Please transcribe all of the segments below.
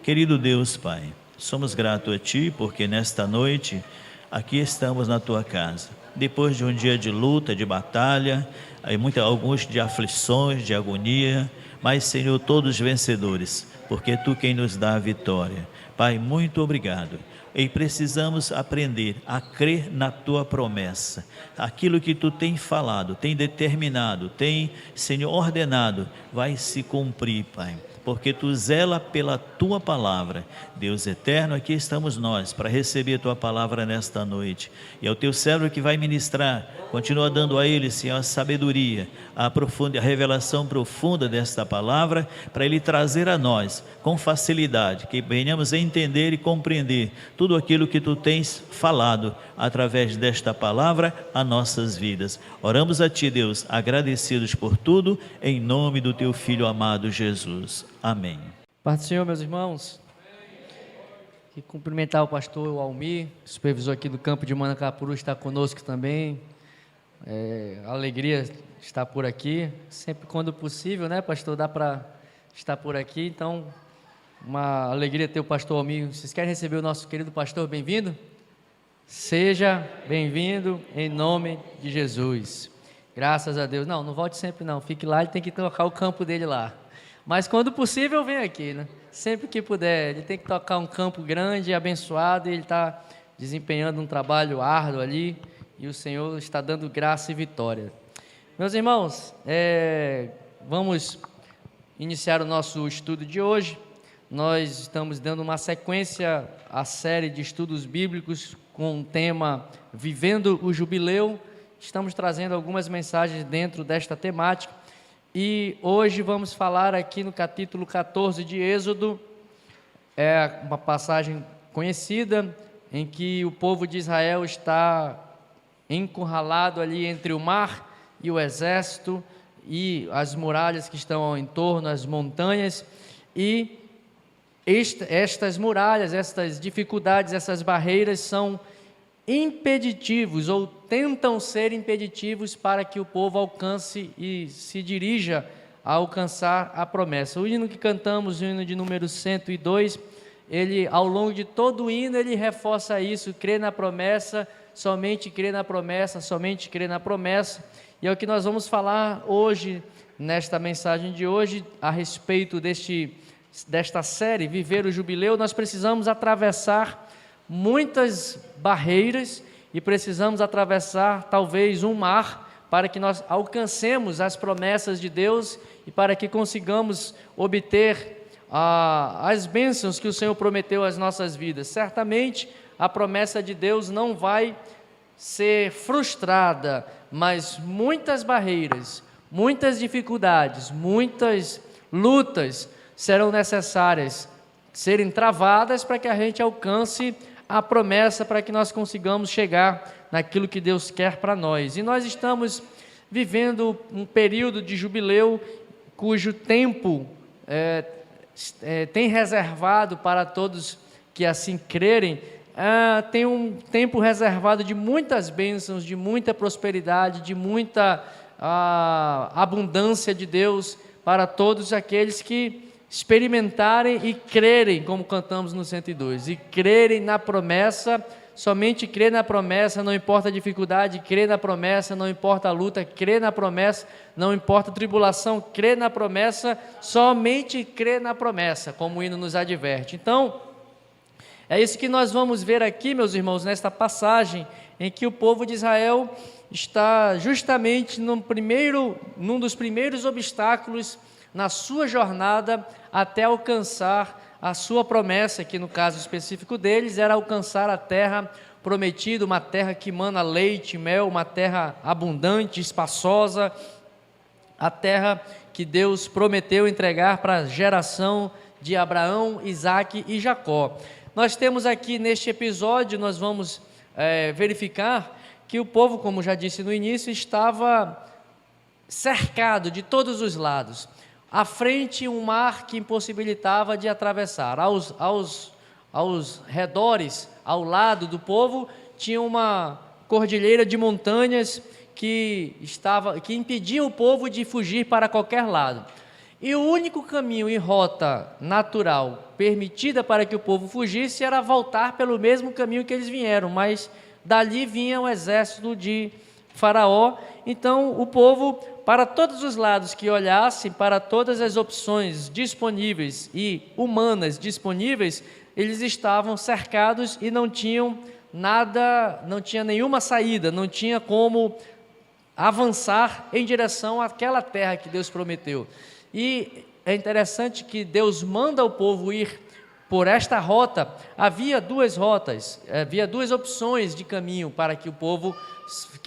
Querido Deus Pai, somos gratos a Ti porque nesta noite aqui estamos na Tua casa. Depois de um dia de luta, de batalha, alguns de aflições, de agonia, mas Senhor, todos vencedores, porque Tu quem nos dá a vitória. Pai, muito obrigado. E precisamos aprender a crer na Tua promessa. Aquilo que Tu tem falado, tem determinado, tem, Senhor, ordenado, vai se cumprir, Pai. Porque Tu zela pela Tua palavra. Deus eterno, aqui estamos nós para receber Tua palavra nesta noite. E é o Teu servo que vai ministrar. Continua dando a ele, Senhor, a sabedoria, a revelação profunda desta palavra, para Ele trazer a nós com facilidade, que venhamos a entender e compreender tudo aquilo que Tu tens falado através desta palavra a nossas vidas. Oramos a Ti, Deus, agradecidos por tudo, em nome do Teu Filho amado Jesus. Amém. Paz do Senhor, meus irmãos. E cumprimentar o pastor Almir, supervisor aqui do campo de Manacapuru, está conosco também. Alegria estar por aqui, sempre quando possível, né, pastor? Dá para estar por aqui, então, uma alegria ter o pastor Almir. Vocês querem receber o nosso querido pastor? Bem-vindo? Seja bem-vindo em nome de Jesus. Graças a Deus. Não volte sempre não, fique lá, ele tem que tocar o campo dele lá. Mas quando possível, vem aqui, né? Sempre que puder, ele tem que tocar um campo grande, abençoado, e ele está desempenhando um trabalho árduo ali, e o Senhor está dando graça e vitória. Meus irmãos, vamos iniciar o nosso estudo de hoje. Nós estamos dando uma sequência à série de estudos bíblicos com o tema Vivendo o Jubileu. Estamos trazendo algumas mensagens dentro desta temática. E hoje vamos falar aqui no capítulo 14 de Êxodo, uma passagem conhecida, em que o povo de Israel está encurralado ali entre o mar e o exército, e as muralhas que estão ao entorno, as montanhas, e estas muralhas, estas dificuldades, essas barreiras são impeditivos, ou tentam ser impeditivos para que o povo alcance e se dirija a alcançar a promessa. O hino que cantamos, o hino de número 102, ele, ao longo de todo o hino, ele reforça isso: crer na promessa, somente crer na promessa, somente crer na promessa. E é o que nós vamos falar hoje, nesta mensagem de hoje, a respeito desta série, Viver o Jubileu. Nós precisamos atravessar muitas barreiras e precisamos atravessar talvez um mar para que nós alcancemos as promessas de Deus e para que consigamos obter as bênçãos que o Senhor prometeu às nossas vidas. Certamente a promessa de Deus não vai ser frustrada, mas muitas barreiras, muitas dificuldades, muitas lutas serão necessárias serem travadas para que a gente alcance a promessa, para que nós consigamos chegar naquilo que Deus quer para nós. E nós estamos vivendo um período de jubileu, cujo tempo tem reservado para todos que assim crerem, tem um tempo reservado de muitas bênçãos, de muita prosperidade, de muita abundância de Deus para todos aqueles que experimentarem e crerem, como cantamos no 102, e crerem na promessa. Somente crer na promessa, não importa a dificuldade, crer na promessa, não importa a luta, crer na promessa, não importa a tribulação, crer na promessa, somente crer na promessa, como o hino nos adverte. Então, é isso que nós vamos ver aqui, meus irmãos, nesta passagem, em que o povo de Israel está justamente num dos primeiros obstáculos na sua jornada até alcançar a sua promessa, que no caso específico deles era alcançar a terra prometida, uma terra que mana leite e mel, uma terra abundante, espaçosa, a terra que Deus prometeu entregar para a geração de Abraão, Isaque e Jacó. Nós temos aqui neste episódio, nós vamos verificar que o povo, como já disse no início, estava cercado de todos os lados. À frente, um mar que impossibilitava de atravessar. Aos redores, ao lado do povo, tinha uma cordilheira de montanhas que impedia o povo de fugir para qualquer lado. E o único caminho e rota natural permitida para que o povo fugisse era voltar pelo mesmo caminho que eles vieram, mas dali vinha o exército de Faraó. Então o povo, para todos os lados que olhassem, para todas as opções disponíveis e humanas disponíveis, eles estavam cercados e não tinham nada, não tinha nenhuma saída, não tinha como avançar em direção àquela terra que Deus prometeu. E é interessante que Deus manda o povo ir por esta rota. Havia duas rotas, havia duas opções de caminho para que o povo,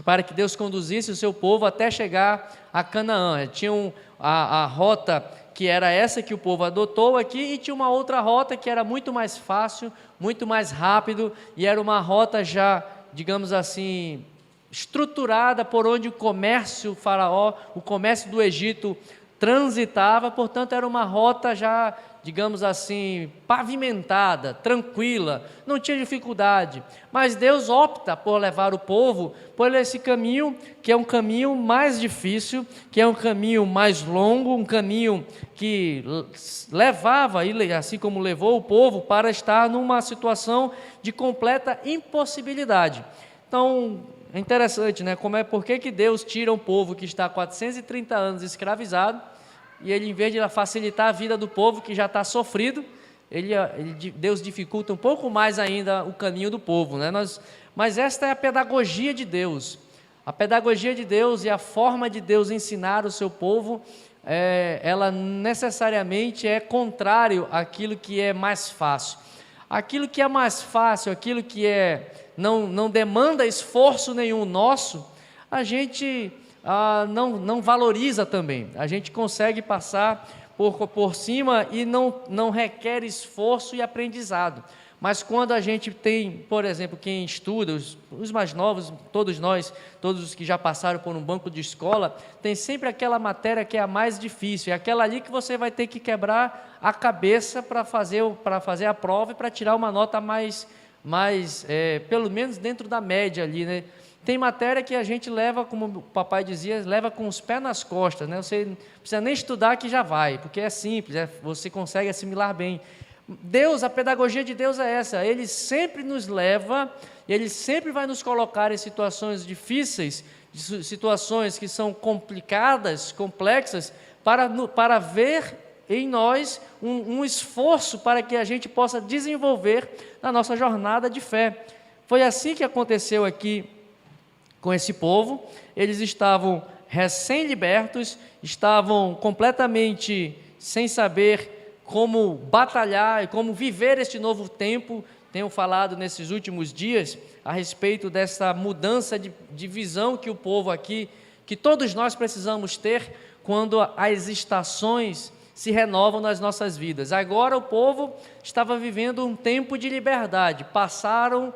para que Deus conduzisse o seu povo até chegar a Canaã. Tinha a rota que era essa que o povo adotou aqui, e tinha uma outra rota que era muito mais fácil, muito mais rápido, e era uma rota já, digamos assim, estruturada por onde o comércio Faraó, o comércio do Egito transitava. Portanto era uma rota já, digamos assim, pavimentada, tranquila, não tinha dificuldade. Mas Deus opta por levar o povo por esse caminho, que é um caminho mais difícil, que é um caminho mais longo, um caminho que levava, assim como levou o povo, para estar numa situação de completa impossibilidade. Então é interessante, né? Por que Deus tira um povo que está há 430 anos escravizado, e ele, em vez de facilitar a vida do povo que já está sofrido, Deus dificulta um pouco mais ainda o caminho do povo, né? Mas esta é a pedagogia de Deus. A pedagogia de Deus e a forma de Deus ensinar o seu povo, ela necessariamente é contrário àquilo que é mais fácil. Aquilo que é mais fácil, aquilo que não demanda esforço nenhum nosso, a gente não valoriza também. A gente consegue passar por cima e não requer esforço e aprendizado. Mas quando a gente tem, por exemplo, quem estuda, os mais novos, todos nós, todos os que já passaram por um banco de escola, tem sempre aquela matéria que é a mais difícil, é aquela ali que você vai ter que quebrar a cabeça para fazer a prova e para tirar uma nota mais pelo menos dentro da média ali, né? Tem matéria que a gente leva, como o papai dizia, leva com os pés nas costas, né? Você não precisa nem estudar que já vai, porque é simples, você consegue assimilar bem. Deus, a pedagogia de Deus é essa, Ele sempre nos leva, Ele sempre vai nos colocar em situações difíceis, situações que são complicadas, complexas, para ver em nós um esforço para que a gente possa desenvolver na nossa jornada de fé. Foi assim que aconteceu aqui com esse povo. Eles estavam recém-libertos, estavam completamente sem saber como batalhar e como viver este novo tempo. Tenho falado nesses últimos dias a respeito dessa mudança de visão que o povo aqui, que todos nós precisamos ter quando as estações se renovam nas nossas vidas. Agora o povo estava vivendo um tempo de liberdade, passaram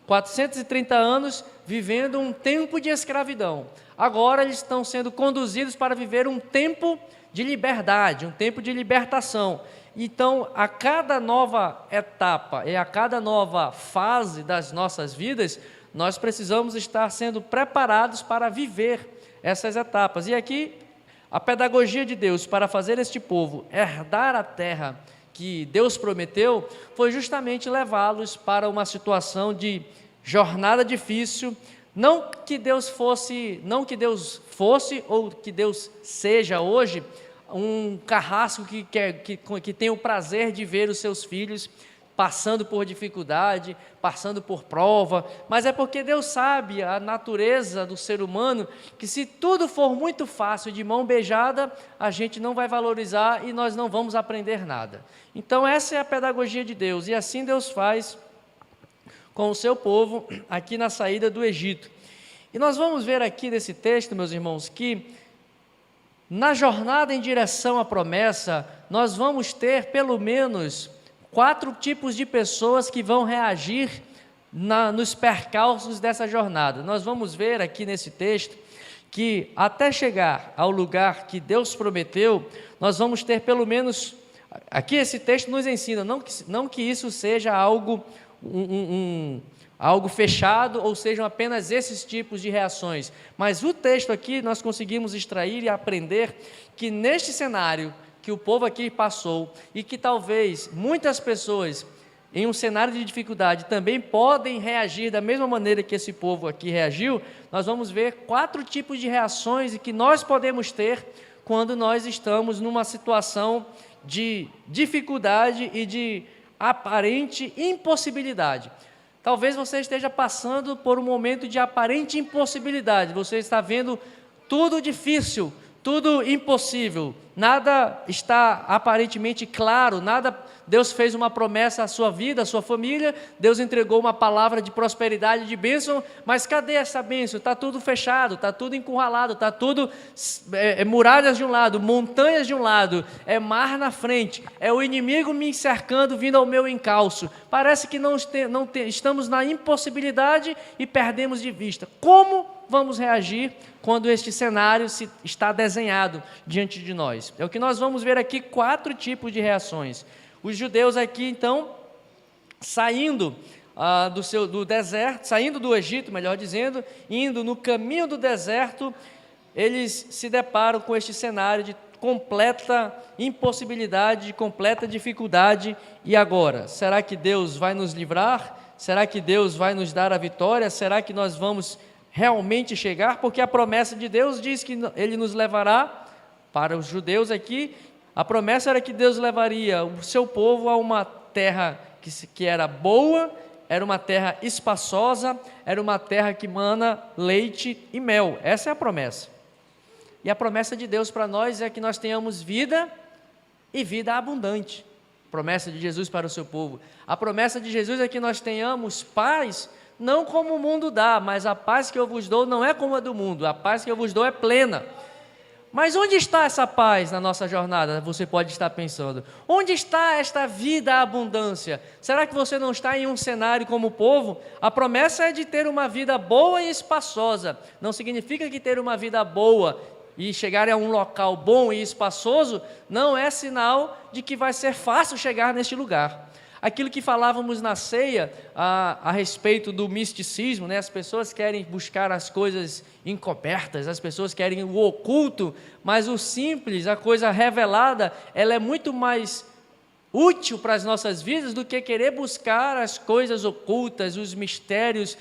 430 anos vivendo um tempo de escravidão. Agora eles estão sendo conduzidos para viver um tempo de liberdade, um tempo de libertação. Então, a cada nova etapa e a cada nova fase das nossas vidas, nós precisamos estar sendo preparados para viver essas etapas. E aqui, a pedagogia de Deus para fazer este povo herdar a terra que Deus prometeu, foi justamente levá-los para uma situação de jornada difícil. Não que Deus fosse ou que Deus seja hoje um carrasco que tem o prazer de ver os seus filhos passando por dificuldade, passando por prova, mas é porque Deus sabe a natureza do ser humano, que se tudo for muito fácil, de mão beijada, a gente não vai valorizar e nós não vamos aprender nada. Então essa é a pedagogia de Deus, e assim Deus faz com o seu povo aqui na saída do Egito. E nós vamos ver aqui nesse texto, meus irmãos, que na jornada em direção à promessa, nós vamos ter pelo menos 4 tipos de pessoas que vão reagir nos percalços dessa jornada. Nós vamos ver aqui nesse texto que até chegar ao lugar que Deus prometeu, nós vamos ter pelo menos, aqui esse texto nos ensina, não que isso seja algo algo fechado, ou sejam apenas esses tipos de reações, mas o texto aqui nós conseguimos extrair e aprender que neste cenário que o povo aqui passou e que talvez muitas pessoas em um cenário de dificuldade também podem reagir da mesma maneira que esse povo aqui reagiu, nós vamos ver 4 tipos de reações que nós podemos ter quando nós estamos numa situação de dificuldade e de aparente impossibilidade. Talvez você esteja passando por um momento de aparente impossibilidade, você está vendo tudo difícil, tudo impossível, nada está aparentemente claro, Deus fez uma promessa à sua vida, à sua família, Deus entregou uma palavra de prosperidade, de bênção, mas cadê essa bênção? Está tudo fechado, está tudo encurralado, está tudo muralhas de um lado, montanhas de um lado, é mar na frente, é o inimigo me cercando, vindo ao meu encalço, parece que estamos na impossibilidade e perdemos de vista. Como vamos reagir quando este cenário está desenhado diante de nós? É o que nós vamos ver aqui, 4 tipos de reações. Os judeus aqui, então, saindo do deserto, saindo do Egito, melhor dizendo, indo no caminho do deserto, eles se deparam com este cenário de completa impossibilidade, de completa dificuldade. E agora? Será que Deus vai nos livrar? Será que Deus vai nos dar a vitória? Será que nós vamos realmente chegar? Porque a promessa de Deus diz que Ele nos levará, para os judeus aqui, a promessa era que Deus levaria o seu povo a uma terra que era boa, era uma terra espaçosa, era uma terra que mana leite e mel. Essa é a promessa. E a promessa de Deus para nós é que nós tenhamos vida e vida abundante. Promessa de Jesus para o seu povo. A promessa de Jesus é que nós tenhamos paz, não como o mundo dá, mas a paz que eu vos dou não é como a do mundo, a paz que eu vos dou é plena. Mas onde está essa paz na nossa jornada? Você pode estar pensando. Onde está esta vida, a abundância? Será que você não está em um cenário como o povo? A promessa é de ter uma vida boa e espaçosa. Não significa que ter uma vida boa e chegar a um local bom e espaçoso não é sinal de que vai ser fácil chegar neste lugar. Aquilo que falávamos na ceia a respeito do misticismo, né? As pessoas querem buscar as coisas encobertas, as pessoas querem o oculto, mas o simples, a coisa revelada, ela é muito mais útil para as nossas vidas do que querer buscar as coisas ocultas, os mistérios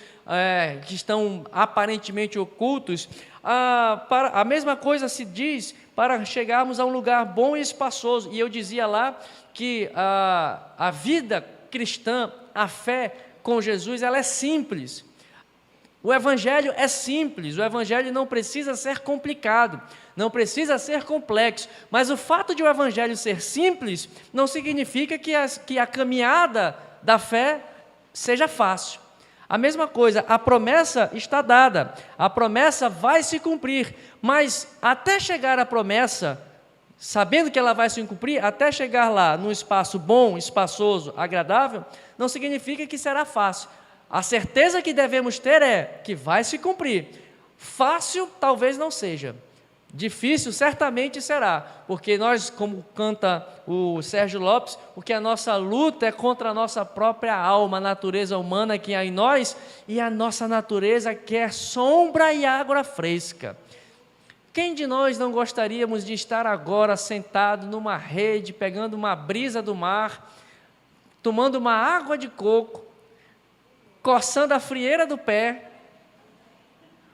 que estão aparentemente ocultos. A mesma coisa se diz para chegarmos a um lugar bom e espaçoso. E eu dizia lá que a vida cristã, a fé com Jesus, ela é simples. O Evangelho é simples, o Evangelho não precisa ser complicado, não precisa ser complexo, mas o fato de o Evangelho ser simples não significa que a caminhada da fé seja fácil. A mesma coisa, a promessa está dada, a promessa vai se cumprir, mas até chegar à promessa, sabendo que ela vai se cumprir, até chegar lá num espaço bom, espaçoso, agradável, não significa que será fácil. A certeza que devemos ter é que vai se cumprir. Fácil talvez não seja, difícil certamente será, porque nós, como canta o Sérgio Lopes, porque a nossa luta é contra a nossa própria alma, a natureza humana que há em nós, e a nossa natureza quer sombra e água fresca. Quem de nós não gostaríamos de estar agora sentado numa rede, pegando uma brisa do mar, tomando uma água de coco, coçando a frieira do pé,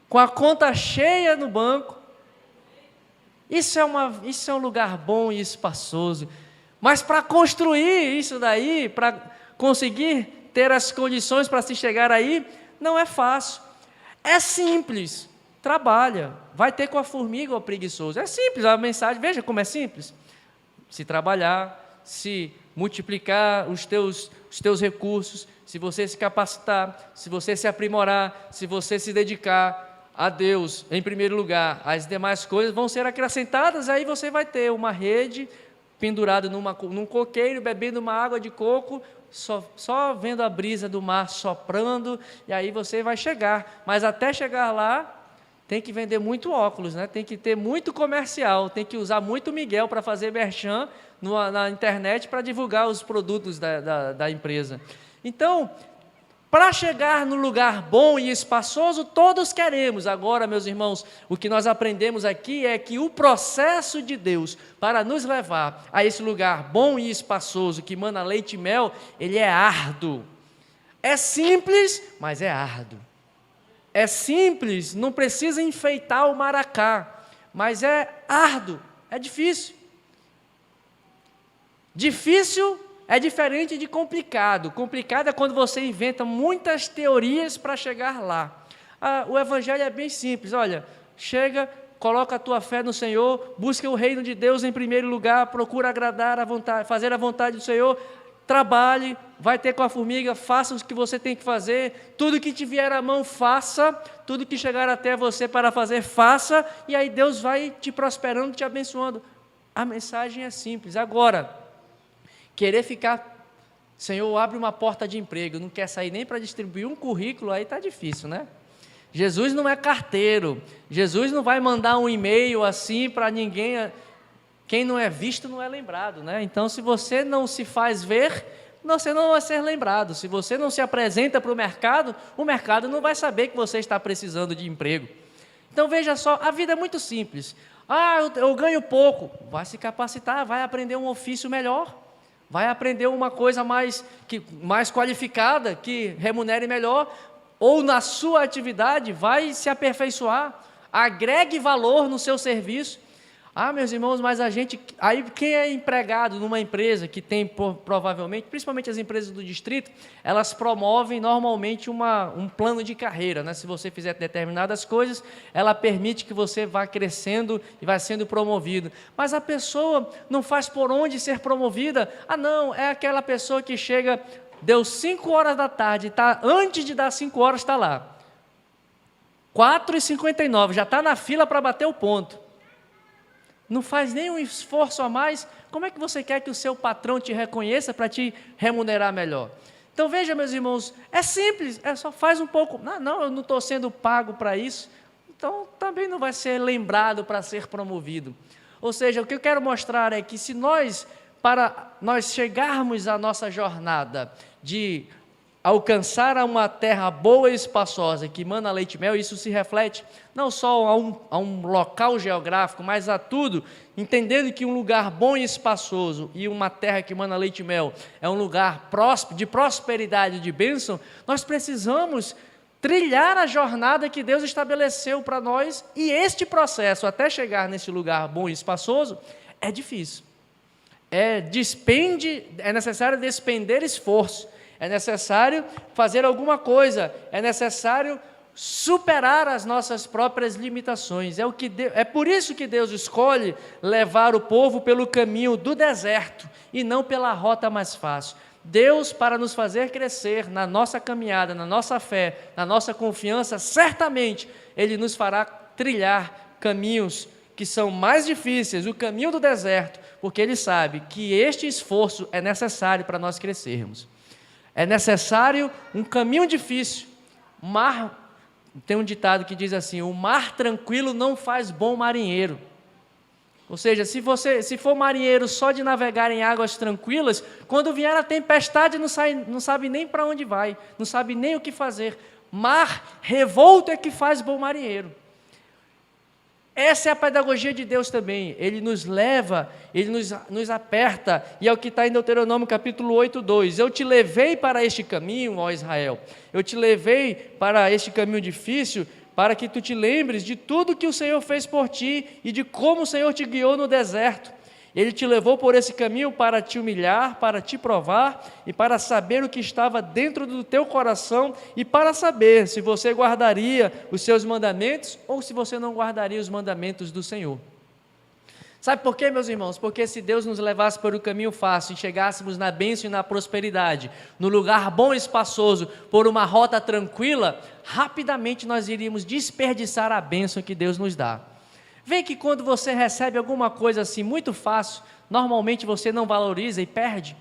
com a conta cheia no banco? Isso é um lugar bom e espaçoso. Mas para construir isso daí, para conseguir ter as condições para se chegar aí, não é fácil. É simples. Trabalha. Vai ter com a formiga ou preguiçoso. É simples a mensagem. Veja como é simples. Se trabalhar, se multiplicar os teus recursos, se você se capacitar, se você se aprimorar, se você se dedicar a Deus em primeiro lugar, as demais coisas vão ser acrescentadas, aí você vai ter uma rede pendurada num coqueiro, bebendo uma água de coco, só vendo a brisa do mar soprando, e aí você vai chegar. Mas até chegar lá, tem que vender muito óculos, né? Tem que ter muito comercial, tem que usar muito Miguel para fazer merchan na internet para divulgar os produtos da empresa. Então, Para chegar no lugar bom e espaçoso, todos queremos. Agora, meus irmãos, o que nós aprendemos aqui é que o processo de Deus para nos levar a esse lugar bom e espaçoso, que mana leite e mel, ele é árduo. É simples, mas é árduo. É simples, não precisa enfeitar o maracá, mas é árduo, é difícil. Difícil é diferente de complicado. Complicado é quando você inventa muitas teorias para chegar lá. O evangelho é bem simples. Olha, chega, coloca a tua fé no Senhor, busca o reino de Deus em primeiro lugar, procura agradar a vontade, fazer a vontade do Senhor, trabalhe, vai ter com a formiga, faça o que você tem que fazer, tudo que te vier à mão, faça, tudo que chegar até você para fazer, faça, e aí Deus vai te prosperando, te abençoando. A mensagem é simples. Agora, querer ficar, Senhor, abre uma porta de emprego, não quer sair nem para distribuir um currículo, aí está difícil, né? Jesus não é carteiro, Jesus não vai mandar um e-mail assim para ninguém, quem não é visto não é lembrado, né? Então, se você não se faz ver, você não vai ser lembrado. Se você não se apresenta para o mercado não vai saber que você está precisando de emprego. Então, veja só, a vida é muito simples. Eu ganho pouco, vai se capacitar, vai aprender um ofício melhor, vai aprender uma coisa mais qualificada, que remunere melhor, ou na sua atividade, vai se aperfeiçoar, agregue valor no seu serviço. Meus irmãos, mas aí quem é empregado numa empresa que tem provavelmente, principalmente as empresas do distrito, elas promovem normalmente um plano de carreira, né? Se você fizer determinadas coisas, ela permite que você vá crescendo e vá sendo promovido. Mas a pessoa não faz por onde ser promovida. Não, é aquela pessoa que chega, deu 5 horas da tarde, antes de dar 5 horas está lá. 4h59, já está na fila para bater o ponto. Não faz nenhum esforço a mais, como é que você quer que o seu patrão te reconheça para te remunerar melhor? Então veja, meus irmãos, é simples, só faz um pouco, não, eu não estou sendo pago para isso, então também não vai ser lembrado para ser promovido. Ou seja, o que eu quero mostrar é que para nós chegarmos à nossa jornada de alcançar uma terra boa e espaçosa, que mana leite e mel, isso se reflete não só a um local geográfico, mas a tudo, entendendo que um lugar bom e espaçoso e uma terra que mana leite e mel é um lugar de prosperidade, de bênção, nós precisamos trilhar a jornada que Deus estabeleceu para nós, e este processo, até chegar nesse lugar bom e espaçoso, é difícil. É necessário despender esforço, é necessário fazer alguma coisa, é necessário superar as nossas próprias limitações. É por isso que Deus escolhe levar o povo pelo caminho do deserto e não pela rota mais fácil. Deus, para nos fazer crescer na nossa caminhada, na nossa fé, na nossa confiança, certamente Ele nos fará trilhar caminhos que são mais difíceis, o caminho do deserto, porque Ele sabe que este esforço é necessário para nós crescermos. É necessário um caminho difícil. Tem um ditado que diz assim: o mar tranquilo não faz bom marinheiro. Ou seja, se for marinheiro só de navegar em águas tranquilas, quando vier a tempestade não sabe nem para onde vai, não sabe nem o que fazer. Mar revolto é que faz bom marinheiro. Essa é a pedagogia de Deus também. Ele nos leva, Ele nos aperta, e é o que está em Deuteronômio capítulo 8:2. Eu te levei para este caminho, ó Israel, eu te levei para este caminho difícil, para que tu te lembres de tudo que o Senhor fez por ti, e de como o Senhor te guiou no deserto. Ele te levou por esse caminho para te humilhar, para te provar, e para saber o que estava dentro do teu coração, e para saber se você guardaria os seus mandamentos, ou se você não guardaria os mandamentos do Senhor. Sabe por quê, meus irmãos? Porque se Deus nos levasse por um caminho fácil, e chegássemos na bênção e na prosperidade, no lugar bom e espaçoso, por uma rota tranquila, rapidamente nós iríamos desperdiçar a bênção que Deus nos dá. Vê que quando você recebe alguma coisa assim muito fácil, normalmente você não valoriza e perde.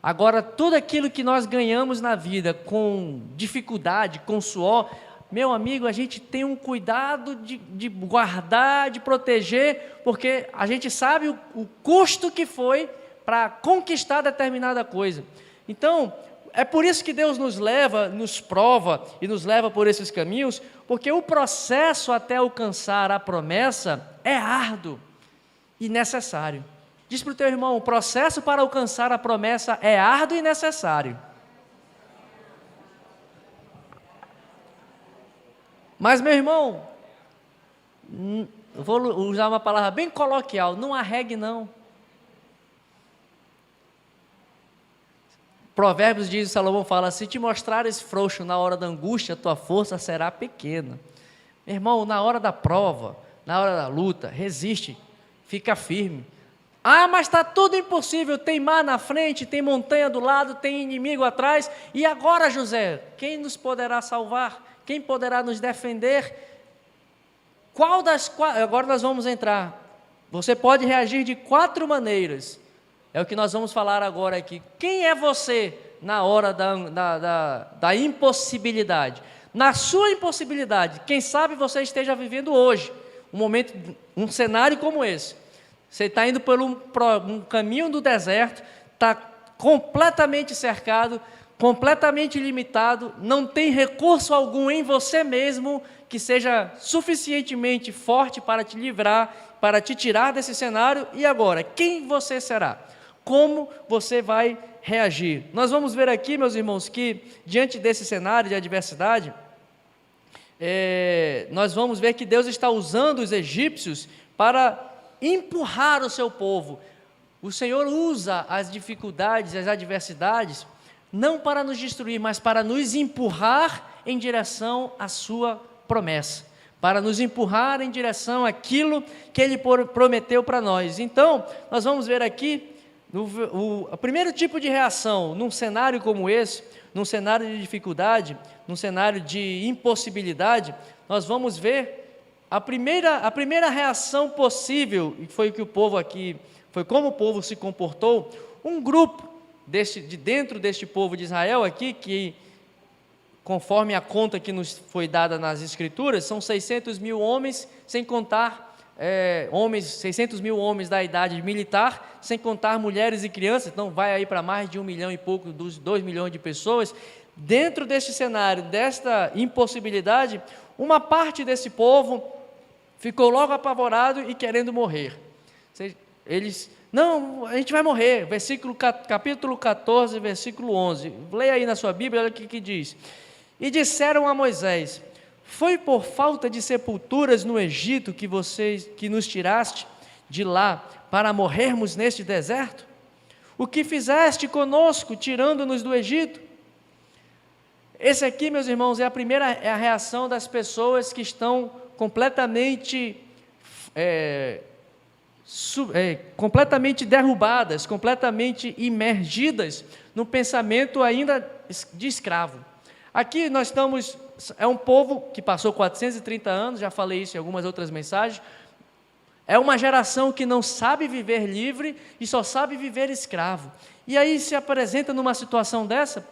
Agora, tudo aquilo que nós ganhamos na vida com dificuldade, com suor, meu amigo, a gente tem um cuidado de guardar, de proteger, porque a gente sabe o custo que foi para conquistar determinada coisa. Então, É por isso que Deus nos leva, nos prova e nos leva por esses caminhos, porque o processo até alcançar a promessa é árduo e necessário. Diz para o teu irmão: o processo para alcançar a promessa é árduo e necessário. Mas, meu irmão, vou usar uma palavra bem coloquial, não arregue não. Provérbios diz, Salomão fala: se te mostrares frouxo na hora da angústia, tua força será pequena. Meu irmão, na hora da prova, na hora da luta, resiste, fica firme. Ah, mas está tudo impossível, tem mar na frente, tem montanha do lado, tem inimigo atrás, e agora, José, quem nos poderá salvar? Quem poderá nos defender? Agora nós vamos entrar. Você pode reagir de 4 maneiras. É o que nós vamos falar agora aqui. Quem é você na hora da impossibilidade? Na sua impossibilidade, quem sabe você esteja vivendo hoje um cenário como esse. Você está indo por um caminho do deserto, está completamente cercado, completamente limitado, não tem recurso algum em você mesmo que seja suficientemente forte para te livrar, para te tirar desse cenário. E agora, quem você será? Como você vai reagir? Nós vamos ver aqui, meus irmãos, que diante desse cenário de adversidade, nós vamos ver que Deus está usando os egípcios para empurrar o seu povo. O Senhor usa as dificuldades, as adversidades, não para nos destruir, mas para nos empurrar em direção à sua promessa, para nos empurrar em direção àquilo que Ele prometeu para nós. Então, nós vamos ver aqui, o primeiro tipo de reação, num cenário como esse, num cenário de dificuldade, num cenário de impossibilidade, nós vamos ver a primeira reação possível, e foi o que o povo aqui, foi como o povo se comportou. Um grupo dentro deste povo de Israel aqui, que conforme a conta que nos foi dada nas escrituras, são 600 mil homens, sem contar 600 mil homens da idade militar, sem contar mulheres e crianças. Então vai aí para mais de 1 milhão e pouco, dos 2 milhões de pessoas. Dentro deste cenário, desta impossibilidade, uma parte desse povo ficou logo apavorado e querendo morrer. Eles: não, a gente vai morrer. Capítulo 14, versículo 11. Leia aí na sua Bíblia, olha o que diz. E disseram a Moisés: foi por falta de sepulturas no Egito que nos tiraste de lá para morrermos neste deserto? O que fizeste conosco, tirando-nos do Egito? Esse aqui, meus irmãos, é a reação das pessoas que estão completamente derrubadas, completamente imergidas no pensamento ainda de escravo. Aqui nós estamos, é um povo que passou 430 anos, já falei isso em algumas outras mensagens, é uma geração que não sabe viver livre e só sabe viver escravo. E aí se apresenta numa situação dessa,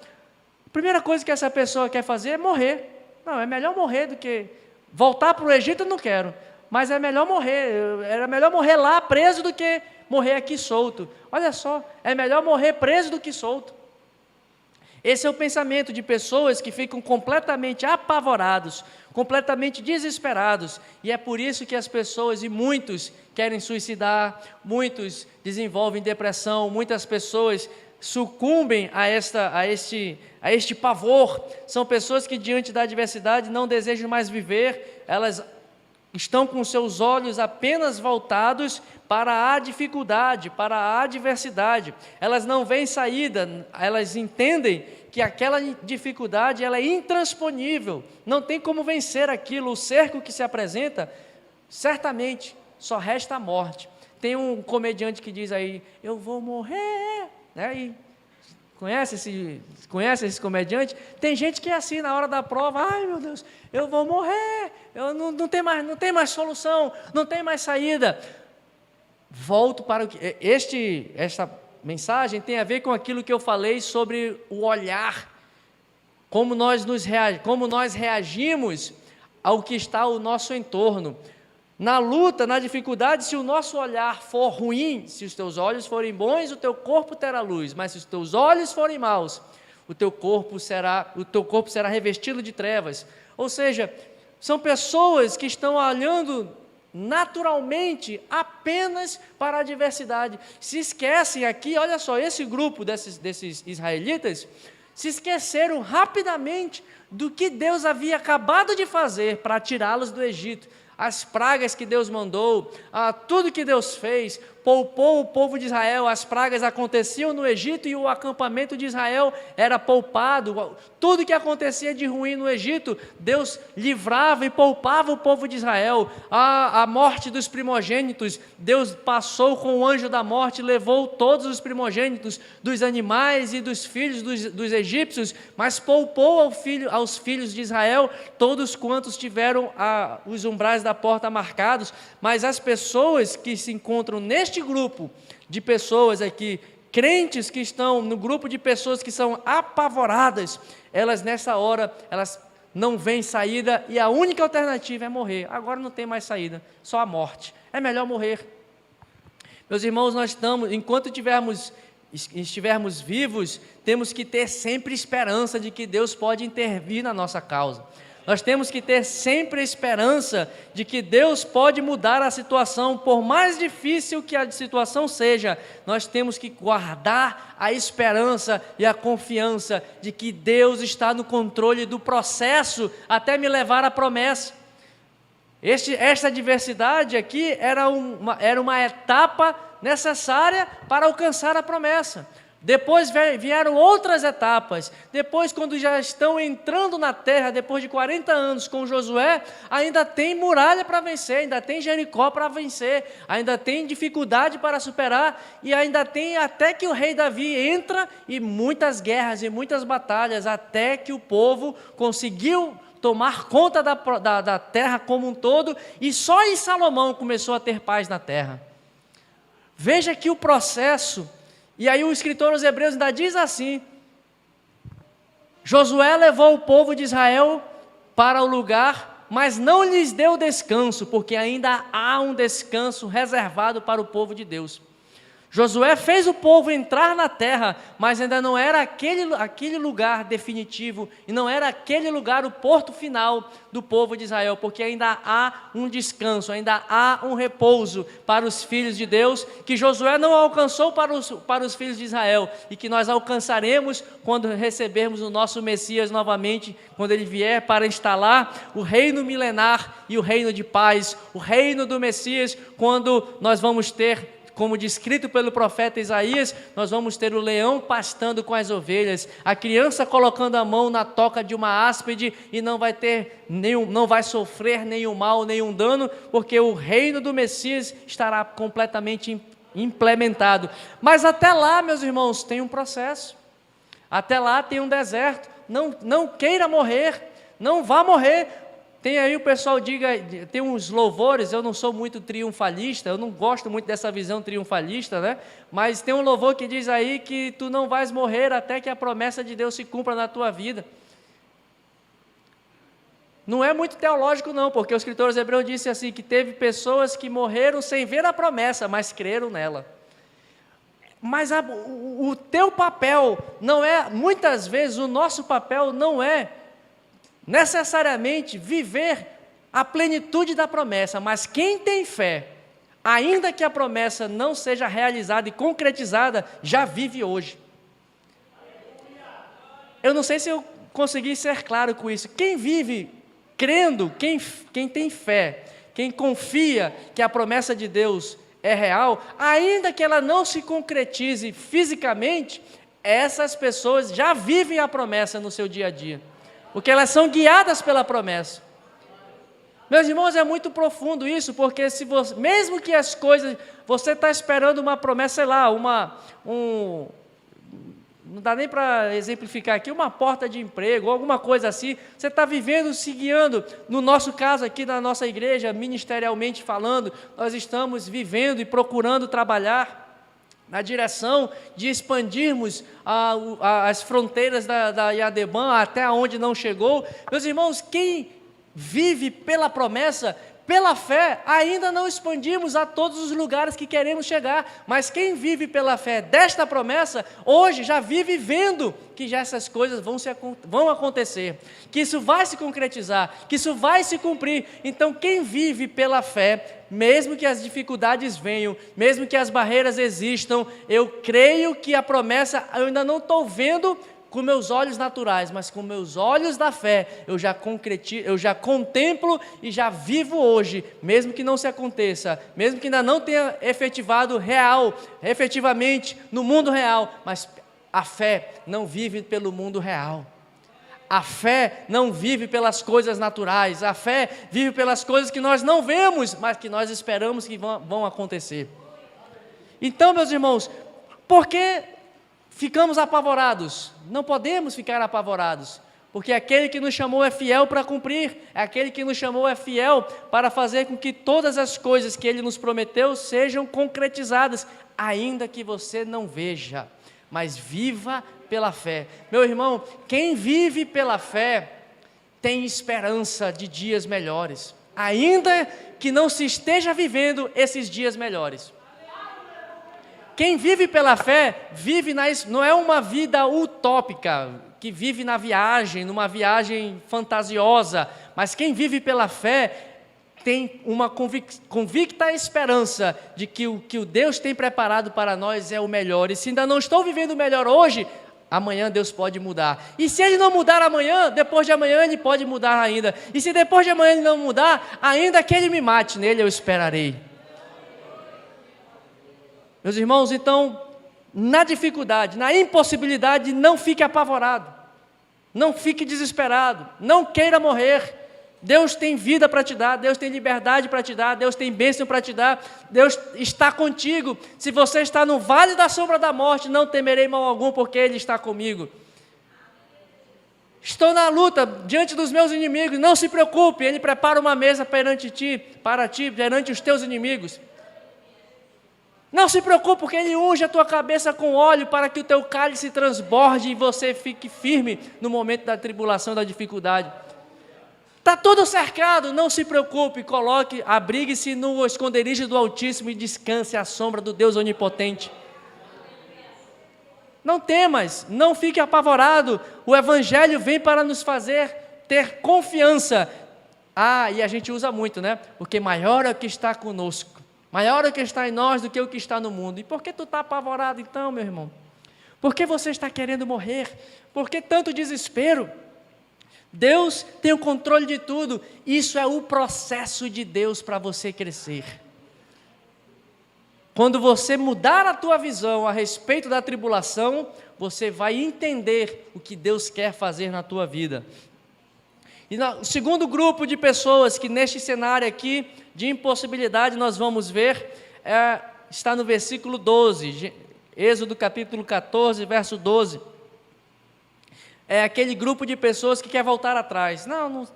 a primeira coisa que essa pessoa quer fazer é morrer. Não, é melhor morrer do que voltar para o Egito. Eu não quero, mas é melhor morrer. Era melhor morrer lá preso do que morrer aqui solto. Olha só, é melhor morrer preso do que solto. Esse é o pensamento de pessoas que ficam completamente apavorados, completamente desesperados, e é por isso que as pessoas, e muitos querem suicidar, muitos desenvolvem depressão, muitas pessoas sucumbem a este pavor. São pessoas que diante da adversidade não desejam mais viver, elas estão com seus olhos apenas voltados para a dificuldade, para a adversidade. Elas não veem saída, elas entendem que aquela dificuldade ela é intransponível, não tem como vencer aquilo, o cerco que se apresenta, certamente só resta a morte. Tem um comediante que diz aí: eu vou morrer, né? E conhece esse comediante? Tem gente que é assim na hora da prova: ai meu Deus, eu vou morrer, eu não tem mais solução, não tem mais saída. Volto para o que esta mensagem tem a ver com aquilo que eu falei sobre o olhar, como nós reagimos ao que está ao nosso entorno. Na luta, na dificuldade, se o nosso olhar for ruim, se os teus olhos forem bons, o teu corpo terá luz, mas se os teus olhos forem maus, o teu corpo será revestido de trevas. Ou seja, são pessoas que estão olhando naturalmente apenas para a adversidade. Se esquecem aqui, olha só, esse grupo desses israelitas se esqueceram rapidamente do que Deus havia acabado de fazer para tirá-los do Egito. As pragas que Deus mandou, tudo que Deus fez, poupou o povo de Israel. As pragas aconteciam no Egito e o acampamento de Israel era poupado. Tudo que acontecia de ruim no Egito, Deus livrava e poupava o povo de Israel. A morte dos primogênitos, Deus passou com o anjo da morte, levou todos os primogênitos dos animais e dos filhos dos egípcios, mas poupou aos filhos de Israel, todos quantos tiveram os umbrais da porta marcados. Mas as pessoas que se encontram neste grupo de pessoas aqui, crentes que estão no grupo de pessoas que são apavoradas, elas nessa hora, elas não veem saída e a única alternativa é morrer. Agora não tem mais saída, só a morte. É melhor morrer. Meus irmãos, enquanto estivermos vivos, temos que ter sempre esperança de que Deus pode intervir na nossa causa. Nós temos que ter sempre a esperança de que Deus pode mudar a situação, por mais difícil que a situação seja. Nós temos que guardar a esperança e a confiança de que Deus está no controle do processo até me levar à promessa. Esta adversidade aqui era uma etapa necessária para alcançar a promessa. Depois vieram outras etapas. Depois, quando já estão entrando na terra, depois de 40 anos com Josué, ainda tem muralha para vencer, ainda tem Jericó para vencer, ainda tem dificuldade para superar, e ainda tem até que o rei Davi entra, e muitas guerras e muitas batalhas, até que o povo conseguiu tomar conta da terra como um todo, e só em Salomão começou a ter paz na terra. Veja que o processo. E aí o escritor aos Hebreus ainda diz assim: Josué levou o povo de Israel para o lugar, mas não lhes deu descanso, porque ainda há um descanso reservado para o povo de Deus. Josué fez o povo entrar na terra, mas ainda não era aquele lugar definitivo, e não era aquele lugar o porto final do povo de Israel, porque ainda há um descanso, ainda há um repouso para os filhos de Deus, que Josué não alcançou para os filhos de Israel, e que nós alcançaremos quando recebermos o nosso Messias novamente, quando ele vier para instalar o reino milenar e o reino de paz, o reino do Messias, quando nós vamos ter, como descrito pelo profeta Isaías, nós vamos ter o leão pastando com as ovelhas, a criança colocando a mão na toca de uma áspide e não vai sofrer nenhum mal, nenhum dano, porque o reino do Messias estará completamente implementado. Mas até lá, meus irmãos, tem um processo, até lá tem um deserto. Não queira morrer, não vá morrer. Tem aí o pessoal tem uns louvores, eu não sou muito triunfalista, eu não gosto muito dessa visão triunfalista, né? Mas tem um louvor que diz aí que tu não vais morrer até que a promessa de Deus se cumpra na tua vida. Não é muito teológico não, porque o escritor aos Hebreus disse assim, que teve pessoas que morreram sem ver a promessa, mas creram nela. Mas o teu papel não é, muitas vezes o nosso papel não é necessariamente viver a plenitude da promessa, mas quem tem fé, ainda que a promessa não seja realizada e concretizada, já vive hoje. Eu não sei se eu consegui ser claro com isso. Quem vive crendo, quem tem fé, quem confia que a promessa de Deus é real, ainda que ela não se concretize fisicamente, essas pessoas já vivem a promessa no seu dia a dia, porque elas são guiadas pela promessa. Meus irmãos, é muito profundo isso, porque mesmo que as coisas, você está esperando uma promessa, sei lá, não dá nem para exemplificar aqui, uma porta de emprego, alguma coisa assim, você está vivendo, se guiando. No nosso caso aqui, na nossa igreja, ministerialmente falando, nós estamos vivendo e procurando trabalhar na direção de expandirmos as fronteiras da IADEBAN até onde não chegou. Meus irmãos, quem vive pela promessa Pela fé, ainda não expandimos a todos os lugares que queremos chegar, mas quem vive pela fé desta promessa, hoje já vive vendo que já essas coisas vão acontecer, que isso vai se concretizar, que isso vai se cumprir. Então, quem vive pela fé, mesmo que as dificuldades venham, mesmo que as barreiras existam, eu creio que a promessa eu ainda não estou vendo com meus olhos naturais, mas com meus olhos da fé, eu já contemplo e já vivo hoje, mesmo que não se aconteça, mesmo que ainda não tenha efetivamente no mundo real, mas a fé não vive pelo mundo real. A fé não vive pelas coisas naturais, a fé vive pelas coisas que nós não vemos, mas que nós esperamos que vão acontecer. Então, meus irmãos, por que ficamos apavorados? Não podemos ficar apavorados, porque aquele que nos chamou é fiel para cumprir, aquele que nos chamou é fiel para fazer com que todas as coisas que Ele nos prometeu sejam concretizadas, ainda que você não veja, mas viva pela fé. Meu irmão, quem vive pela fé tem esperança de dias melhores, ainda que não se esteja vivendo esses dias melhores. Quem vive pela fé, não é uma vida utópica, que vive na viagem, numa viagem fantasiosa, mas quem vive pela fé tem uma convicta esperança de que o que o Deus tem preparado para nós é o melhor. E se ainda não estou vivendo o melhor hoje, amanhã Deus pode mudar. E se Ele não mudar amanhã, depois de amanhã Ele pode mudar ainda. E se depois de amanhã Ele não mudar, ainda que Ele me mate, nele eu esperarei. Meus irmãos, então, na dificuldade, na impossibilidade, não fique apavorado, não fique desesperado, não queira morrer. Deus tem vida para te dar, Deus tem liberdade para te dar, Deus tem bênção para te dar, Deus está contigo. Se você está no vale da sombra da morte, não temerei mal algum, porque Ele está comigo. Estou na luta diante dos meus inimigos, não se preocupe, Ele prepara uma mesa perante ti, perante os teus inimigos. Não se preocupe, porque Ele unge a tua cabeça com óleo para que o teu cálice transborde e você fique firme no momento da tribulação, da dificuldade. Está tudo cercado, não se preocupe, abrigue-se no esconderijo do Altíssimo e descanse à sombra do Deus Onipotente. Não temas, não fique apavorado, o Evangelho vem para nos fazer ter confiança. E a gente usa muito, né? Porque maior é o que está conosco. Maior é o que está em nós do que o que está no mundo. E por que tu está apavorado então, meu irmão? Por que você está querendo morrer? Por que tanto desespero? Deus tem o controle de tudo. Isso é o processo de Deus para você crescer. Quando você mudar a tua visão a respeito da tribulação, você vai entender o que Deus quer fazer na tua vida. E o segundo grupo de pessoas que neste cenário aqui de impossibilidade nós vamos ver, está no versículo 12, Êxodo capítulo 14, verso 12. É aquele grupo de pessoas que quer voltar atrás. Não,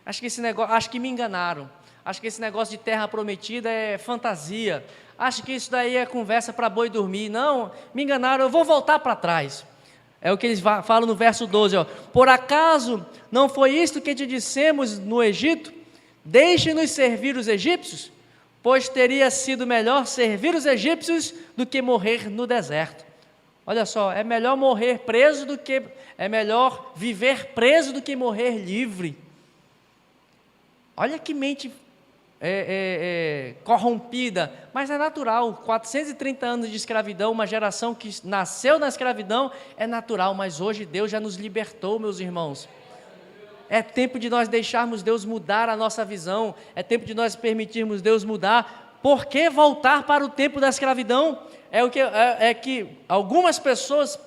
acho que me enganaram. Acho que esse negócio de terra prometida é fantasia. Acho que isso daí é conversa para boi dormir. Não, me enganaram, eu vou voltar para trás. É o que eles falam no verso 12, ó. Por acaso não foi isto que te dissemos no Egito? Deixe-nos servir os egípcios, pois teria sido melhor servir os egípcios do que morrer no deserto. Olha só, é melhor viver preso do que morrer livre. Olha que mente corrompida, mas é natural. 430 anos de escravidão, uma geração que nasceu na escravidão, é natural, mas hoje Deus já nos libertou, meus irmãos. É tempo de nós deixarmos Deus mudar a nossa visão, é tempo de nós permitirmos Deus mudar. Por que voltar para o tempo da escravidão? É que algumas pessoas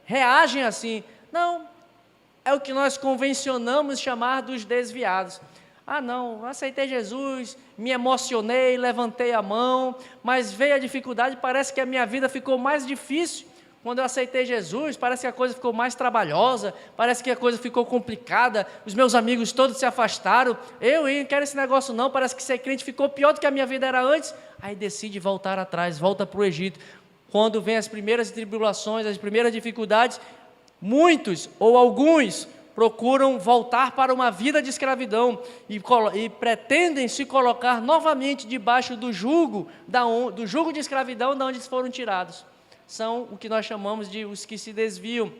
reagem assim. Não, é o que nós convencionamos chamar dos desviados. Não, aceitei Jesus, me emocionei, levantei a mão, mas veio a dificuldade, parece que a minha vida ficou mais difícil. Quando eu aceitei Jesus, parece que a coisa ficou mais trabalhosa, parece que a coisa ficou complicada, os meus amigos todos se afastaram, eu não quero esse negócio não, parece que ser crente ficou pior do que a minha vida era antes. Aí decide voltar atrás, volta para o Egito. Quando vem as primeiras tribulações, as primeiras dificuldades, muitos ou alguns procuram voltar para uma vida de escravidão e pretendem se colocar novamente debaixo do jugo de escravidão da onde eles foram tirados. São o que nós chamamos de os que se desviam.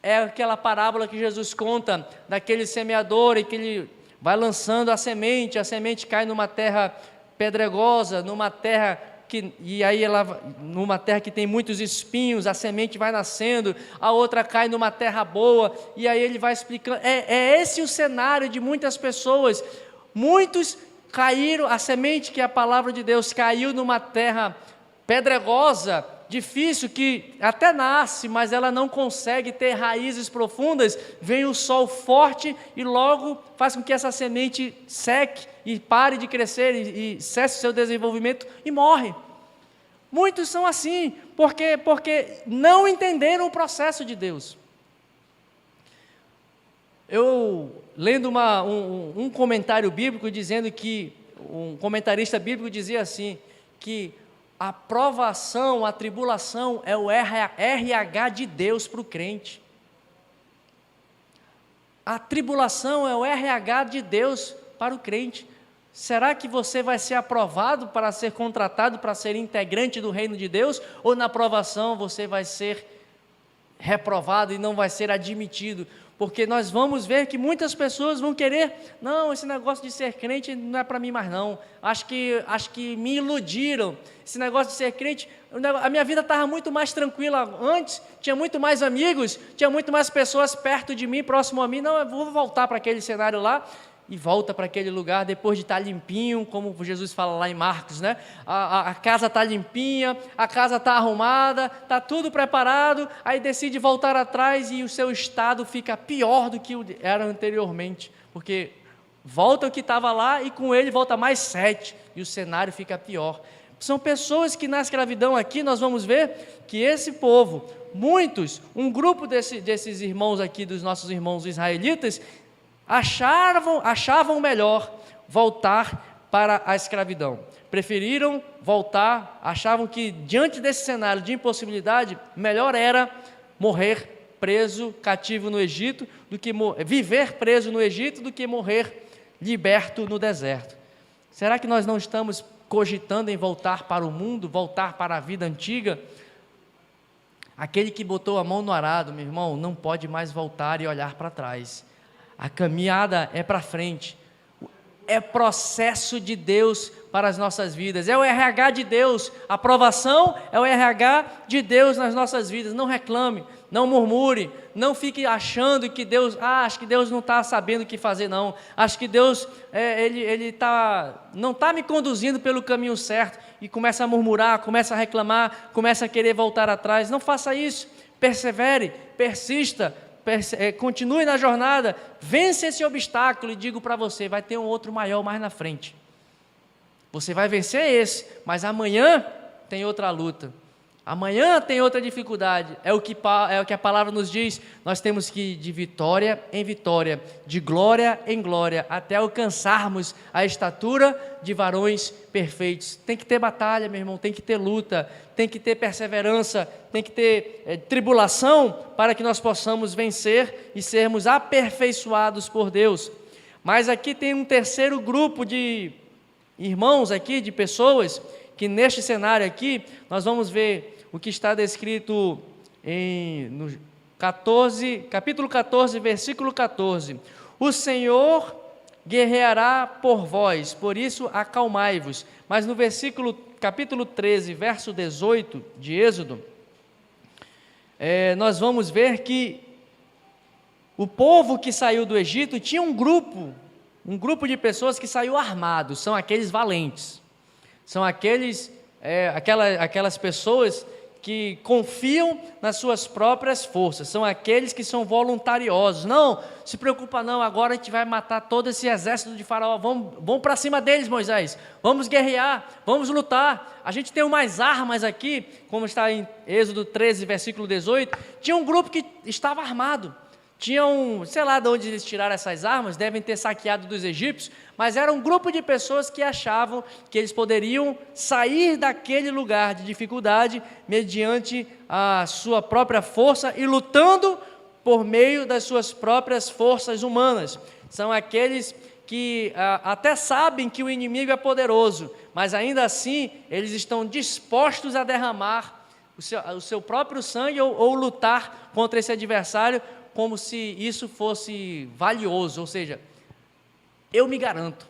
É aquela parábola que Jesus conta daquele semeador e que ele vai lançando a semente cai numa terra pedregosa, numa terra que tem muitos espinhos, a semente vai nascendo, a outra cai numa terra boa, e aí ele vai explicando. É esse o cenário de muitas pessoas. Muitos caíram, a semente que é a palavra de Deus caiu numa terra pedregosa, difícil, que até nasce, mas ela não consegue ter raízes profundas. Vem o sol forte e logo faz com que essa semente seque e pare de crescer e cesse o seu desenvolvimento e morre. Muitos são assim, porque não entenderam o processo de Deus. Eu, lendo um comentário bíblico, dizendo que, um comentarista bíblico dizia assim, que a provação, a tribulação é o RH de Deus para o crente. A tribulação é o RH de Deus para o crente. Será que você vai ser aprovado para ser contratado, para ser integrante do reino de Deus? Ou na provação você vai ser reprovado e não vai ser admitido? Porque nós vamos ver que muitas pessoas vão querer, não, esse negócio de ser crente não é para mim mais não, acho que me iludiram, esse negócio de ser crente, a minha vida estava muito mais tranquila antes, tinha muito mais amigos, tinha muito mais pessoas perto de mim, próximo a mim, não, eu vou voltar para aquele cenário lá, e volta para aquele lugar depois de estar limpinho, como Jesus fala lá em Marcos, né? A casa está limpinha, a casa está arrumada, está tudo preparado, aí decide voltar atrás e o seu estado fica pior do que era anteriormente, porque volta o que estava lá e com ele volta mais 7, e o cenário fica pior. São pessoas que na escravidão aqui nós vamos ver que esse povo, muitos, um grupo desses irmãos aqui, dos nossos irmãos israelitas, achavam melhor voltar para a escravidão, preferiram voltar, achavam que diante desse cenário de impossibilidade, melhor era morrer preso, cativo no Egito, viver preso no Egito, do que morrer liberto no deserto. Será que nós não estamos cogitando em voltar para o mundo, voltar para a vida antiga? Aquele que botou a mão no arado, meu irmão, não pode mais voltar e olhar para trás. A caminhada é para frente, é processo de Deus para as nossas vidas, é o RH de Deus, a aprovação é o RH de Deus nas nossas vidas. Não reclame, não murmure, não fique achando que Deus, acho que Deus não está sabendo o que fazer não, acho que Deus, não está me conduzindo pelo caminho certo, e começa a murmurar, começa a reclamar, começa a querer voltar atrás. Não faça isso, persevere, persista, continue na jornada, vence esse obstáculo e digo para você, vai ter um outro maior mais na frente. Você vai vencer esse, mas amanhã tem outra luta, amanhã tem outra dificuldade. É o que a palavra nos diz, nós temos que ir de vitória em vitória, de glória em glória, até alcançarmos a estatura de varões perfeitos. Tem que ter batalha, meu irmão, tem que ter luta, tem que ter perseverança, tem que ter tribulação, para que nós possamos vencer e sermos aperfeiçoados por Deus. Mas aqui tem um terceiro grupo de irmãos aqui, de pessoas, que neste cenário aqui, nós vamos ver o que está descrito no capítulo 14, versículo 14. O Senhor guerreará por vós, por isso acalmai-vos. Mas no capítulo 13, verso 18 de Êxodo, nós vamos ver que o povo que saiu do Egito tinha um grupo de pessoas que saiu armado, são aqueles valentes, são aquelas pessoas que confiam nas suas próprias forças, são aqueles que são voluntariosos. Não, se preocupa não, agora a gente vai matar todo esse exército de Faraó, vamos para cima deles, Moisés, vamos guerrear, vamos lutar, a gente tem umas armas aqui, como está em Êxodo 13, versículo 18, tinha um grupo que estava armado, sei lá de onde eles tiraram essas armas, devem ter saqueado dos egípcios, mas era um grupo de pessoas que achavam que eles poderiam sair daquele lugar de dificuldade mediante a sua própria força e lutando por meio das suas próprias forças humanas. São aqueles que até sabem que o inimigo é poderoso, mas ainda assim eles estão dispostos a derramar o seu próprio sangue ou lutar contra esse adversário como se isso fosse valioso, ou seja, eu me garanto.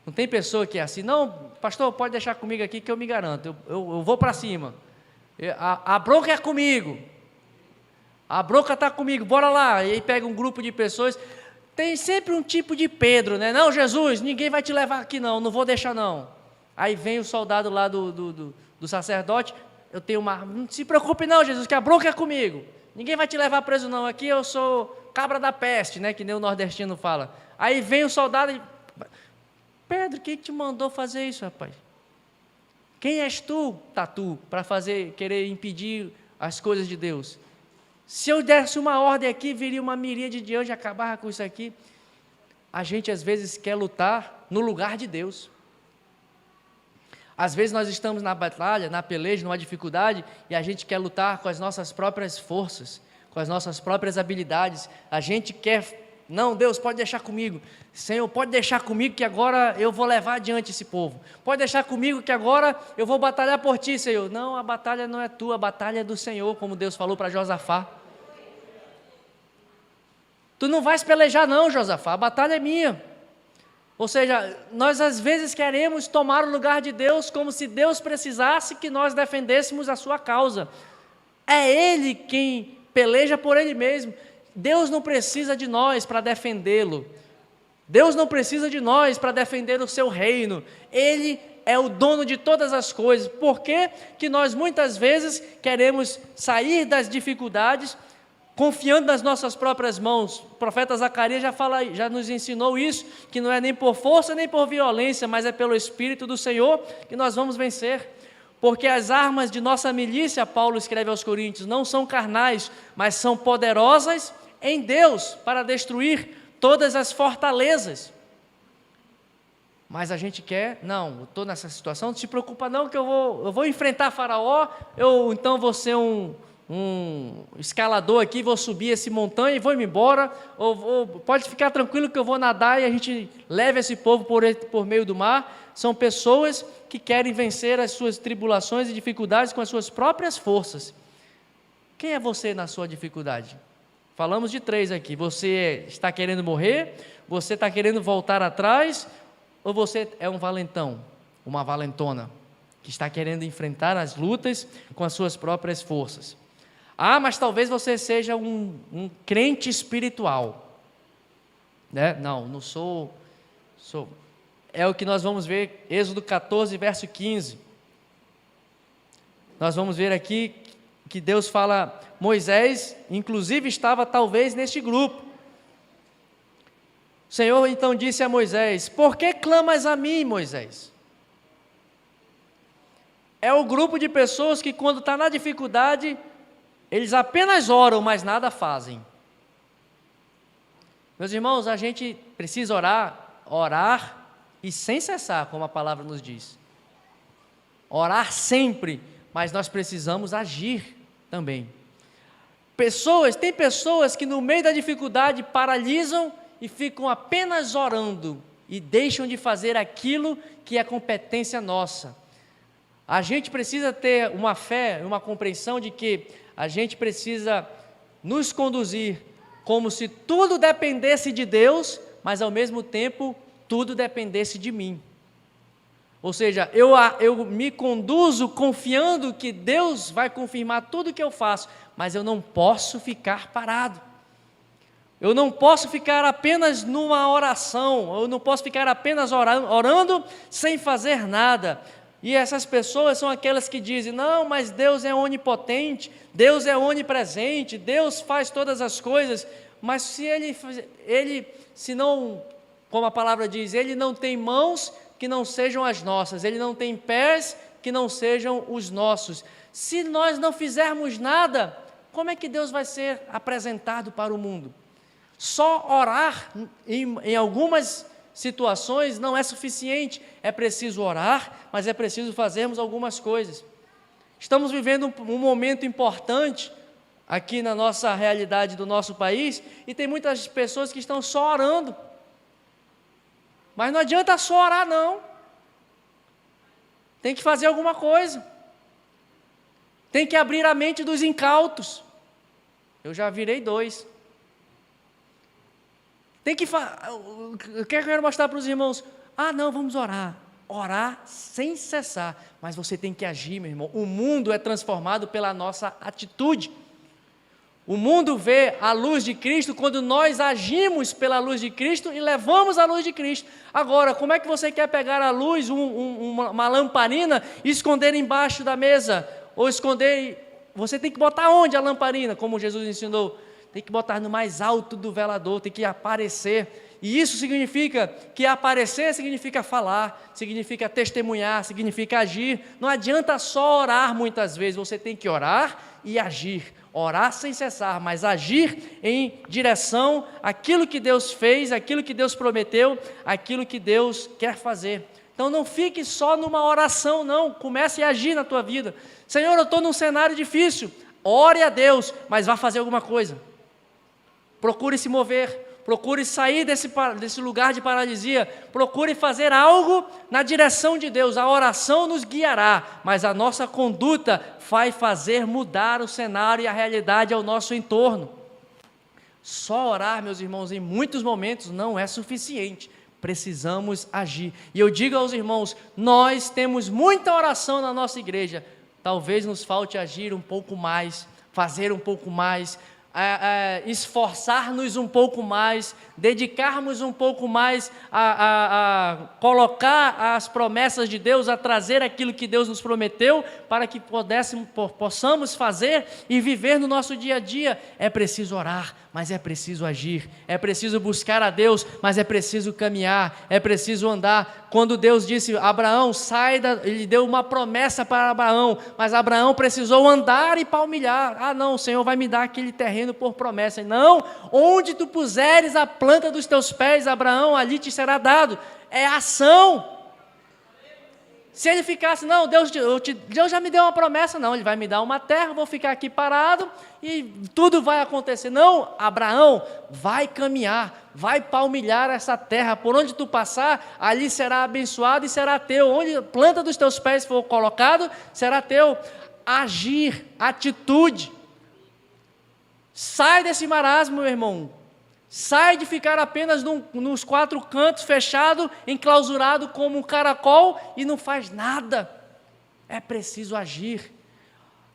Não tem pessoa que é assim, não, pastor, pode deixar comigo aqui que eu me garanto, eu vou para cima, a bronca é comigo, a bronca está comigo, bora lá. E aí pega um grupo de pessoas, tem sempre um tipo de Pedro, né? Não, Jesus, ninguém vai te levar aqui não vou deixar não. Aí vem o soldado lá do sacerdote, eu tenho uma arma, não se preocupe não, Jesus, que a bronca é comigo, ninguém vai te levar preso não, aqui eu sou cabra da peste, né? Que nem o nordestino fala. Aí vem o soldado e... Pedro, quem te mandou fazer isso, rapaz? Quem és tu, tatu, para querer impedir as coisas de Deus? Se eu desse uma ordem aqui, viria uma miríade de anjos e acabava com isso aqui. A gente às vezes quer lutar no lugar de Deus. Às vezes nós estamos na batalha, na peleja, numa dificuldade, e a gente quer lutar com as nossas próprias forças, com as nossas próprias habilidades. A gente quer... Não, Deus, pode deixar comigo. Senhor, pode deixar comigo que agora eu vou levar adiante esse povo. Pode deixar comigo que agora eu vou batalhar por ti, Senhor. Não, a batalha não é tua, a batalha é do Senhor, como Deus falou para Josafá. Tu não vais pelejar não, Josafá, a batalha é minha. Ou seja, nós às vezes queremos tomar o lugar de Deus como se Deus precisasse que nós defendêssemos a sua causa. É Ele quem peleja por Ele mesmo. Deus não precisa de nós para defendê-lo. Deus não precisa de nós para defender o seu reino. Ele é o dono de todas as coisas. Por que que nós muitas vezes queremos sair das dificuldades confiando nas nossas próprias mãos? O profeta Zacarias já nos ensinou isso, que não é nem por força nem por violência, mas é pelo Espírito do Senhor que nós vamos vencer. Porque as armas de nossa milícia, Paulo escreve aos Coríntios, não são carnais, mas são poderosas em Deus para destruir todas as fortalezas. Mas a gente quer, não, eu estou nessa situação, não se preocupa não que eu vou enfrentar Faraó, eu então vou ser um escalador aqui, vou subir esse montanha e vou me embora, ou pode ficar tranquilo que eu vou nadar e a gente leva esse povo por meio do mar. São pessoas que querem vencer as suas tribulações e dificuldades com as suas próprias forças. Quem é você na sua dificuldade? Falamos de 3 aqui. Você está querendo morrer? Você está querendo voltar atrás? Ou você é um valentão, uma valentona, que está querendo enfrentar as lutas com as suas próprias forças? Ah, mas talvez você seja um crente espiritual, né? Não sou. É o que nós vamos ver, Êxodo 14, verso 15. Nós vamos ver aqui que Deus fala, Moisés, inclusive, estava talvez neste grupo. O Senhor então disse a Moisés, por que clamas a mim, Moisés? É o grupo de pessoas que quando está na dificuldade, eles apenas oram, mas nada fazem. Meus irmãos, a gente precisa orar e sem cessar, como a palavra nos diz. Orar sempre, mas nós precisamos agir também. Tem pessoas que no meio da dificuldade paralisam e ficam apenas orando e deixam de fazer aquilo que é competência nossa. A gente precisa ter uma fé, uma compreensão de que a gente precisa nos conduzir como se tudo dependesse de Deus, mas ao mesmo tempo tudo dependesse de mim. Ou seja, eu me conduzo confiando que Deus vai confirmar tudo que eu faço, mas eu não posso ficar parado. Eu não posso ficar apenas numa oração, eu não posso ficar apenas orando sem fazer nada. E essas pessoas são aquelas que dizem, não, mas Deus é onipotente, Deus é onipresente, Deus faz todas as coisas, mas se se não, como a palavra diz, Ele não tem mãos que não sejam as nossas, Ele não tem pés que não sejam os nossos. Se nós não fizermos nada, como é que Deus vai ser apresentado para o mundo? Só orar em algumas situações não é suficiente, é preciso orar, mas é preciso fazermos algumas coisas. Estamos vivendo um momento importante, aqui na nossa realidade do nosso país, e tem muitas pessoas que estão só orando. Mas não adianta só orar, não. Tem que fazer alguma coisa. Tem que abrir a mente dos incautos. Eu já virei 2. Tem que eu quero mostrar para os irmãos. Não, vamos orar. Orar sem cessar. Mas você tem que agir, meu irmão. O mundo é transformado pela nossa atitude. O mundo vê a luz de Cristo quando nós agimos pela luz de Cristo e levamos a luz de Cristo. Agora, como é que você quer pegar a luz, uma lamparina, e esconder embaixo da mesa? Ou esconder, você tem que botar onde a lamparina, como Jesus ensinou? Tem que botar no mais alto do velador, tem que aparecer. E isso significa que aparecer significa falar, significa testemunhar, significa agir. Não adianta só orar muitas vezes, você tem que orar e agir. Orar sem cessar, mas agir em direção àquilo que Deus fez, àquilo que Deus prometeu, àquilo que Deus quer fazer. Então não fique só numa oração, não. Comece a agir na tua vida. Senhor, eu estou num cenário difícil. Ore a Deus, mas vá fazer alguma coisa. Procure se mover. Procure sair desse lugar de paralisia. Procure fazer algo na direção de Deus. A oração nos guiará, mas a nossa conduta vai fazer mudar o cenário e a realidade ao nosso entorno. Só orar, meus irmãos, em muitos momentos não é suficiente. Precisamos agir. E eu digo aos irmãos, nós temos muita oração na nossa igreja. Talvez nos falte agir um pouco mais, fazer um pouco mais, esforçar-nos um pouco mais, dedicarmos um pouco mais a colocar as promessas de Deus, a trazer aquilo que Deus nos prometeu, para que possamos fazer e viver no nosso dia a dia. É preciso orar, mas é preciso agir, é preciso buscar a Deus, mas é preciso caminhar, é preciso andar. Quando Deus disse, Abraão, ele deu uma promessa para Abraão, mas Abraão precisou andar e palmilhar. Não, o Senhor vai me dar aquele terreno por promessa. Não, onde tu puseres a planta dos teus pés, Abraão, ali te será dado. É ação. Se ele ficasse, não, Deus já me deu uma promessa, não, ele vai me dar uma terra, vou ficar aqui parado e tudo vai acontecer. Não, Abraão, vai caminhar, vai palmilhar essa terra, por onde tu passar, ali será abençoado e será teu, onde a planta dos teus pés for colocado, será teu. Agir, atitude. Sai desse marasmo, meu irmão. Sai de ficar apenas nos 4 cantos, fechado, enclausurado como um caracol e não faz nada. É preciso agir.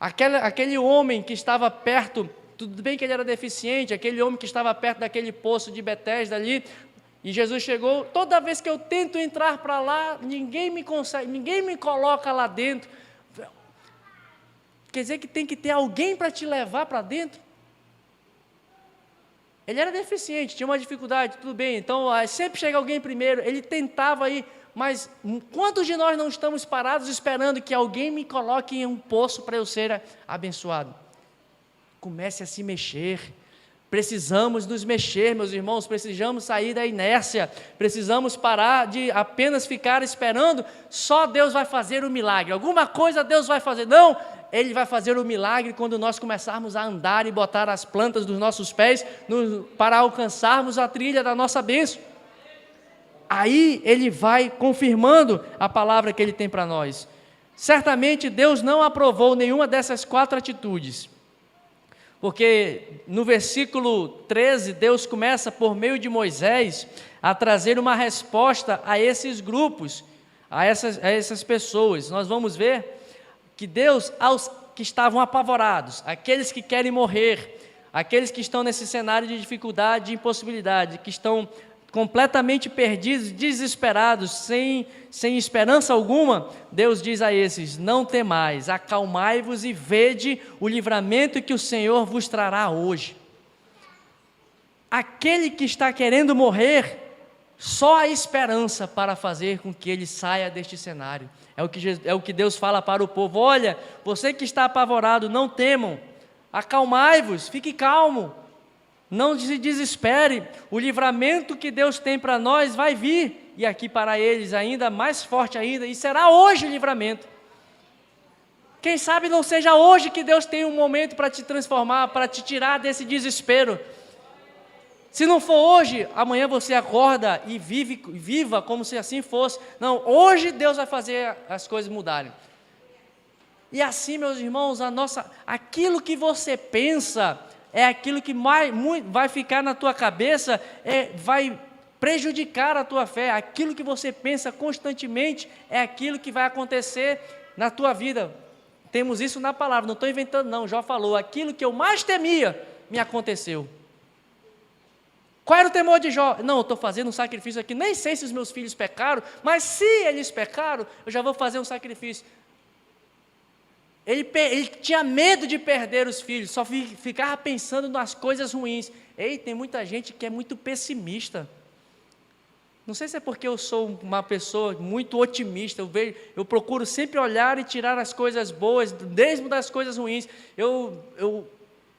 Aquele homem que estava perto, tudo bem que ele era deficiente, aquele homem que estava perto daquele poço de Betesda ali, e Jesus chegou, toda vez que eu tento entrar para lá, ninguém me coloca lá dentro. Quer dizer que tem que ter alguém para te levar para dentro? Ele era deficiente, tinha uma dificuldade, tudo bem, então sempre chega alguém primeiro, ele tentava ir, mas quantos de nós não estamos parados esperando que alguém me coloque em um poço para eu ser abençoado? Comece a se mexer, precisamos nos mexer, meus irmãos, precisamos sair da inércia, precisamos parar de apenas ficar esperando, só Deus vai fazer o milagre, alguma coisa Deus vai fazer, não, Ele vai fazer o milagre quando nós começarmos a andar e botar as plantas dos nossos pés para alcançarmos a trilha da nossa bênção. Aí Ele vai confirmando a palavra que Ele tem para nós. Certamente Deus não aprovou nenhuma dessas 4 atitudes, porque no versículo 13, Deus começa por meio de Moisés a trazer uma resposta a esses grupos, a essas pessoas. Nós vamos ver que Deus, aos que estavam apavorados, aqueles que querem morrer, aqueles que estão nesse cenário de dificuldade, de impossibilidade, que estão completamente perdidos, desesperados, sem esperança alguma, Deus diz a esses, não temais, acalmai-vos e vede o livramento que o Senhor vos trará hoje. Aquele que está querendo morrer, só a esperança para fazer com que ele saia deste cenário. É o que Deus fala para o povo, olha, você que está apavorado, não temam, acalmai-vos, fique calmo, não se desespere, o livramento que Deus tem para nós vai vir, e aqui para eles ainda mais forte ainda, e será hoje o livramento. Quem sabe não seja hoje que Deus tem um momento para te transformar, para te tirar desse desespero. Se não for hoje, amanhã você acorda e viva como se assim fosse. Não, hoje Deus vai fazer as coisas mudarem. E assim, meus irmãos, aquilo que você pensa é aquilo que vai ficar na tua cabeça, vai prejudicar a tua fé. Aquilo que você pensa constantemente é aquilo que vai acontecer na tua vida. Temos isso na palavra, não estou inventando não, Jó falou, aquilo que eu mais temia me aconteceu. Qual era o temor de Jó? Não, eu estou fazendo um sacrifício aqui, nem sei se os meus filhos pecaram, mas se eles pecaram, eu já vou fazer um sacrifício. Ele tinha medo de perder os filhos, só ficava pensando nas coisas ruins. Ei, tem muita gente que é muito pessimista. Não sei se é porque eu sou uma pessoa muito otimista, eu procuro sempre olhar e tirar as coisas boas, mesmo das coisas ruins. Eu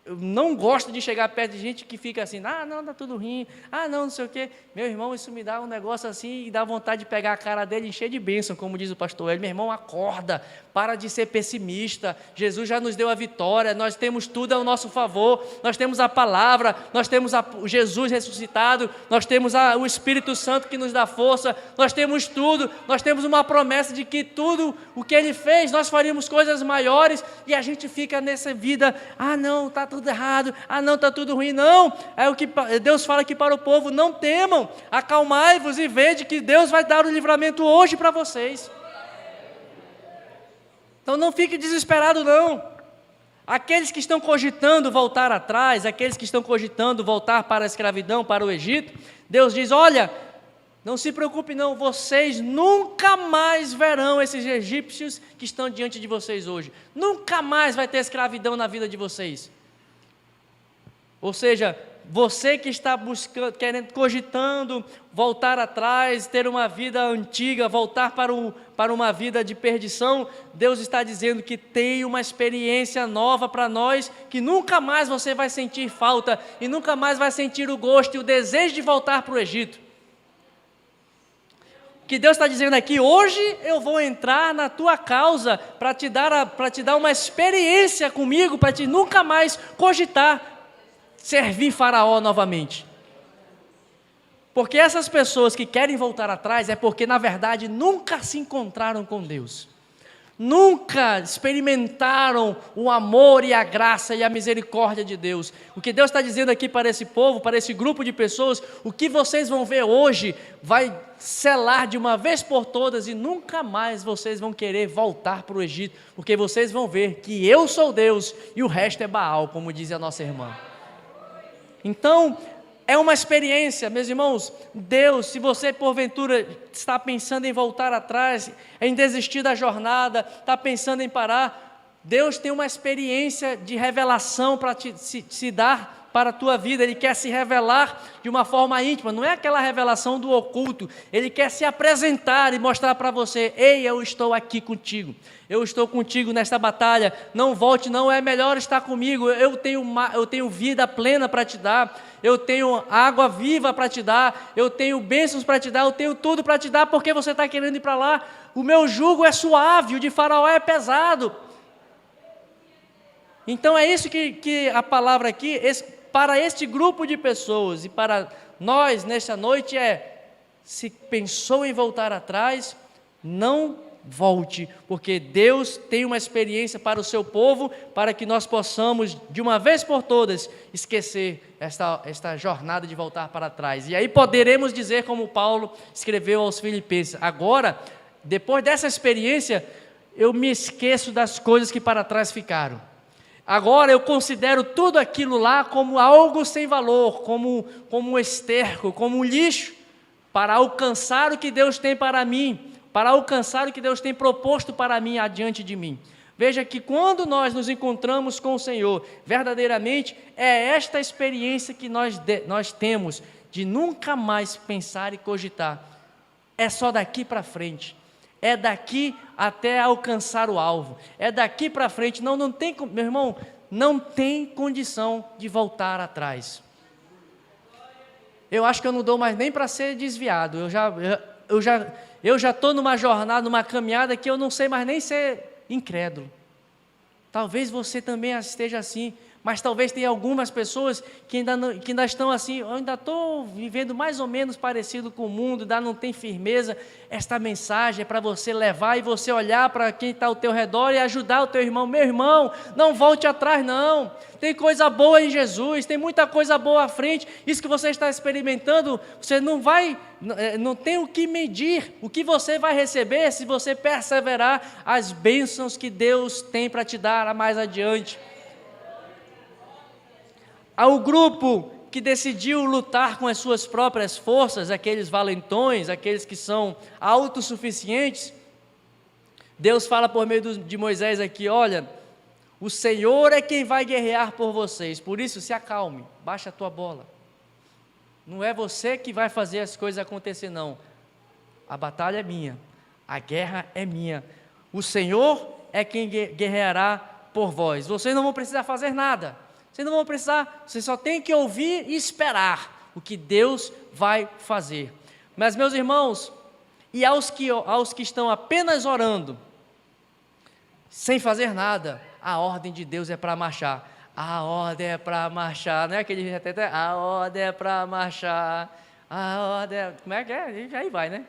não gosto de chegar perto de gente que fica assim, não, está tudo ruim, não sei o quê. Meu irmão, isso me dá um negócio assim, e dá vontade de pegar a cara dele e encher de bênção, como diz o pastor Hélio. Meu irmão, acorda, para de ser pessimista, Jesus já nos deu a vitória, nós temos tudo ao nosso favor, nós temos a palavra, nós temos Jesus ressuscitado, nós temos o Espírito Santo que nos dá força, nós temos tudo, nós temos uma promessa de que tudo o que Ele fez, nós faríamos coisas maiores, e a gente fica nessa vida, não, está tudo errado, não, está tudo ruim. Não, é o que Deus fala aqui para o povo: não temam, acalmai-vos e vede que Deus vai dar o livramento hoje para vocês. Então não fique desesperado não. Aqueles que estão cogitando voltar atrás, aqueles que estão cogitando voltar para a escravidão, para o Egito, Deus diz: olha, não se preocupe não, vocês nunca mais verão esses egípcios que estão diante de vocês hoje. Nunca mais vai ter escravidão na vida de vocês. Ou seja, você que está cogitando voltar atrás, ter uma vida antiga, voltar para uma vida de perdição, Deus está dizendo que tem uma experiência nova para nós, que nunca mais você vai sentir falta, e nunca mais vai sentir o gosto e o desejo de voltar para o Egito. O que Deus está dizendo aqui: hoje eu vou entrar na tua causa, para te dar uma experiência comigo, para te nunca mais cogitar servir Faraó novamente. Porque essas pessoas que querem voltar atrás é porque na verdade nunca se encontraram com Deus, nunca experimentaram o amor e a graça e a misericórdia de Deus. O que Deus está dizendo aqui para esse povo, para esse grupo de pessoas: o que vocês vão ver hoje vai selar de uma vez por todas, e nunca mais vocês vão querer voltar para o Egito, porque vocês vão ver que eu sou Deus e o resto é Baal, como diz a nossa irmã. Então, é uma experiência, meus irmãos. Deus, se você porventura está pensando em voltar atrás, em desistir da jornada, está pensando em parar, Deus tem uma experiência de revelação para se dar para a tua vida. Ele quer se revelar de uma forma íntima, não é aquela revelação do oculto. Ele quer se apresentar e mostrar para você: ei, eu estou aqui contigo, eu estou contigo nesta batalha, não volte não, é melhor estar comigo, eu tenho vida plena para te dar, eu tenho água viva para te dar, eu tenho bênçãos para te dar, eu tenho tudo para te dar, porque você está querendo ir para lá. O meu jugo é suave, o de Faraó é pesado. Então é isso que a palavra aqui, para este grupo de pessoas e para nós nesta noite se pensou em voltar atrás, não volte, porque Deus tem uma experiência para o seu povo, para que nós possamos de uma vez por todas esquecer esta jornada de voltar para trás. E aí poderemos dizer, como Paulo escreveu aos Filipenses: agora, depois dessa experiência, eu me esqueço das coisas que para trás ficaram. Agora eu considero tudo aquilo lá como algo sem valor, como um esterco, como um lixo, para alcançar o que Deus tem para mim, para alcançar o que Deus tem proposto para mim adiante de mim. Veja que quando nós nos encontramos com o Senhor, verdadeiramente é esta experiência que nós temos, de nunca mais pensar e cogitar. É só daqui para frente. É daqui até alcançar o alvo. É daqui para frente. Não tem, meu irmão, não tem condição de voltar atrás. Eu acho que eu não dou mais nem para ser desviado. Eu já estou numa jornada, numa caminhada que eu não sei mais nem ser incrédulo. Talvez você também esteja assim, mas talvez tenha algumas pessoas que ainda estão assim, eu ainda estou vivendo mais ou menos parecido com o mundo, ainda não tem firmeza. Esta mensagem é para você levar e você olhar para quem está ao teu redor e ajudar o teu irmão. Meu irmão, não volte atrás não, tem coisa boa em Jesus, tem muita coisa boa à frente. Isso que você está experimentando, você não tem o que medir, o que você vai receber se você perseverar as bênçãos que Deus tem para te dar mais adiante. Ao grupo que decidiu lutar com as suas próprias forças, aqueles valentões, aqueles que são autossuficientes, Deus fala por meio de Moisés aqui: olha, o Senhor é quem vai guerrear por vocês, por isso se acalme, baixa a tua bola. Não é você que vai fazer as coisas acontecer não, a batalha é minha, a guerra é minha, o Senhor é quem guerreará por vós, vocês não vão precisar fazer nada. Vocês não vão precisar, você só tem que ouvir e esperar o que Deus vai fazer. Mas, meus irmãos, e aos que estão apenas orando, sem fazer nada, a ordem de Deus é para marchar. A ordem é para marchar, não é aquele até a ordem é para marchar, a ordem é, como é que é? Aí vai, né?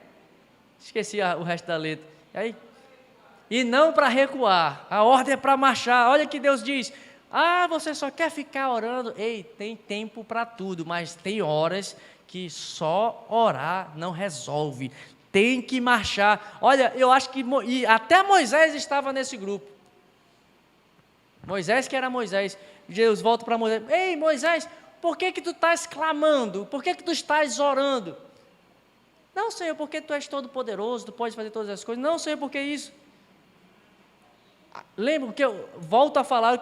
Esqueci o resto da letra. E não para recuar, a ordem é para marchar. Olha que Deus diz: ah, você só quer ficar orando? Ei, tem tempo para tudo, mas tem horas que só orar não resolve. Tem que marchar. Olha, eu acho que até Moisés estava nesse grupo. Moisés que era Moisés. Deus volta para Moisés: ei, Moisés, por que tu estás clamando? Por que tu estás orando? Não, Senhor, porque tu és todo poderoso, tu podes fazer todas as coisas. Não, Senhor, porque isso? Lembra que eu volto a falar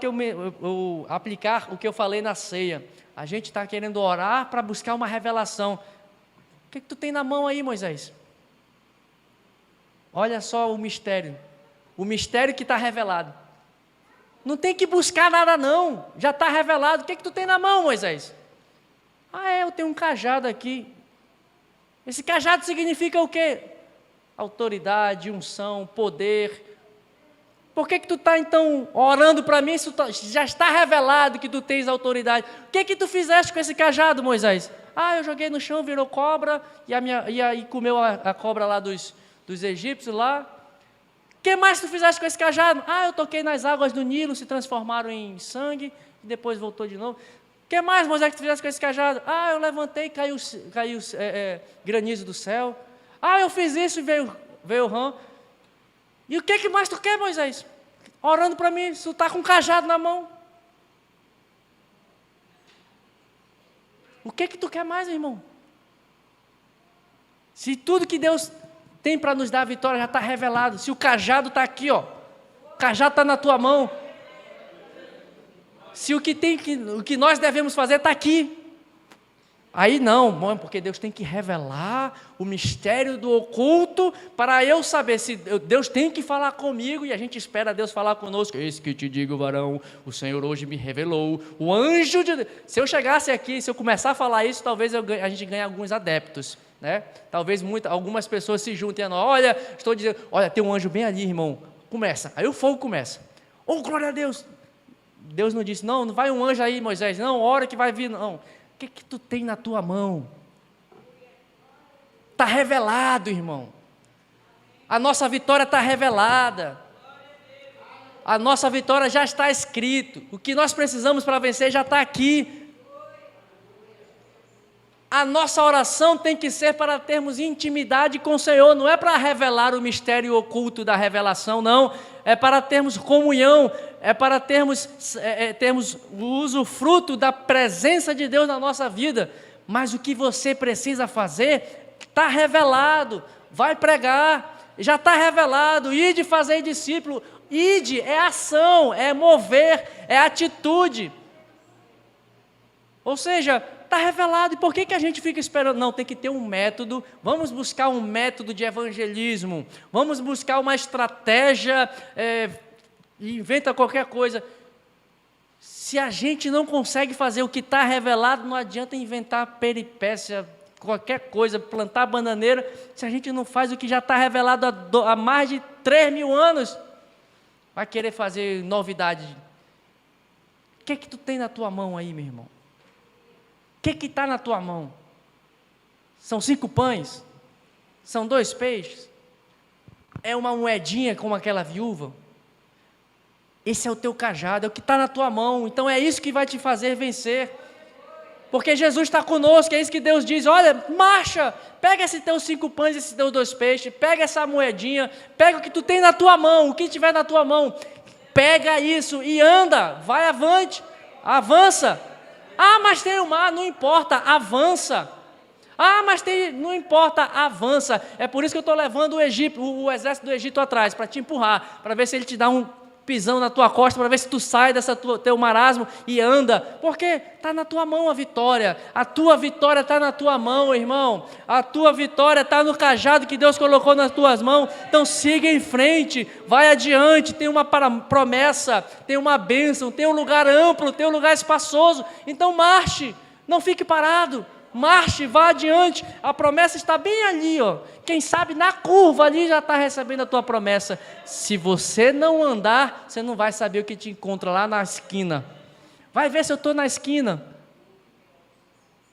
aplicar o que eu falei na ceia. A gente está querendo orar para buscar uma revelação. O que tu tem na mão aí, Moisés? Olha só o mistério que está revelado. Não tem que buscar nada não, já está revelado. O que tu tem na mão, Moisés? Eu tenho um cajado aqui. Esse cajado significa o quê? Autoridade, unção, poder. Por que tu está então orando para mim, se já está revelado que tu tens autoridade? O que tu fizeste com esse cajado, Moisés? Eu joguei no chão, virou cobra, e aí comeu a cobra lá dos egípcios lá. O que mais tu fizeste com esse cajado? Eu toquei nas águas do Nilo, se transformaram em sangue, e depois voltou de novo. O que mais, Moisés, que tu fizeste com esse cajado? Eu levantei, caiu granizo do céu. Eu fiz isso e veio o rã. E o que mais tu quer, Moisés? Orando para mim, se tu está com um cajado na mão. O que tu quer mais, irmão? Se tudo que Deus tem para nos dar a vitória já está revelado, se o cajado está aqui, o cajado está na tua mão, se o que nós devemos fazer está aqui, aí não, porque Deus tem que revelar o mistério do oculto para eu saber se Deus tem que falar comigo, e a gente espera Deus falar conosco. Eis que te digo, varão, o Senhor hoje me revelou, o anjo de Deus. Se eu chegasse aqui, se eu começar a falar isso, talvez a gente ganhe alguns adeptos, né? Talvez algumas pessoas se juntem a nós. Olha, estou dizendo, olha, tem um anjo bem ali, irmão, começa, aí o fogo começa. Glória a Deus. Deus não disse, não vai um anjo aí, Moisés, não, hora que vai vir, não. O que tu tem na tua mão? Está revelado, irmão. A nossa vitória está revelada. A nossa vitória já está escrito. O que nós precisamos para vencer já está aqui. A nossa oração tem que ser para termos intimidade com o Senhor. Não é para revelar o mistério oculto da revelação, não. É para termos comunhão. É para termos o usufruto da presença de Deus na nossa vida. Mas o que você precisa fazer está revelado. Vai pregar, já está revelado. Ide fazer discípulo. Ide é ação, é mover, é atitude. Ou seja, está revelado. E por que a gente fica esperando? Não, tem que ter um método. Vamos buscar um método de evangelismo. Vamos buscar uma estratégia, inventa qualquer coisa. Se a gente não consegue fazer o que está revelado, não adianta inventar peripécia, qualquer coisa, plantar bananeira, se a gente não faz o que já está revelado há mais de 3.000 anos. vai querer fazer novidade. O que é que tu tem na tua mão aí, meu irmão? O que está na tua mão? São 5 pães? São 2 peixes? É uma moedinha como aquela viúva? Esse é o teu cajado, é o que está na tua mão. Então é isso que vai te fazer vencer. Porque Jesus está conosco, é isso que Deus diz. Olha, marcha, pega esses teus 5 pães, esses teus 2 peixes, pega essa moedinha, pega o que tu tem na tua mão, o que tiver na tua mão, pega isso e anda, vai avante, avança. Ah, mas tem o mar, não importa, avança. Ah, mas não importa, avança. É por isso que eu estou levando o exército do Egito atrás, para te empurrar, para ver se ele te dá um pisão na tua costa, para ver se tu sai desse teu marasmo e anda, porque está na tua mão a vitória. A tua vitória está na tua mão, irmão. A tua vitória está no cajado que Deus colocou nas tuas mãos. Então siga em frente, vai adiante, tem uma promessa, tem uma bênção, tem um lugar amplo, tem um lugar espaçoso. Então marche, não fique parado. Marche, vá adiante, a promessa está bem ali, ó. Quem sabe na curva ali já está recebendo a tua promessa. Se você não andar, você não vai saber o que te encontra lá na esquina. Vai ver se eu estou na esquina.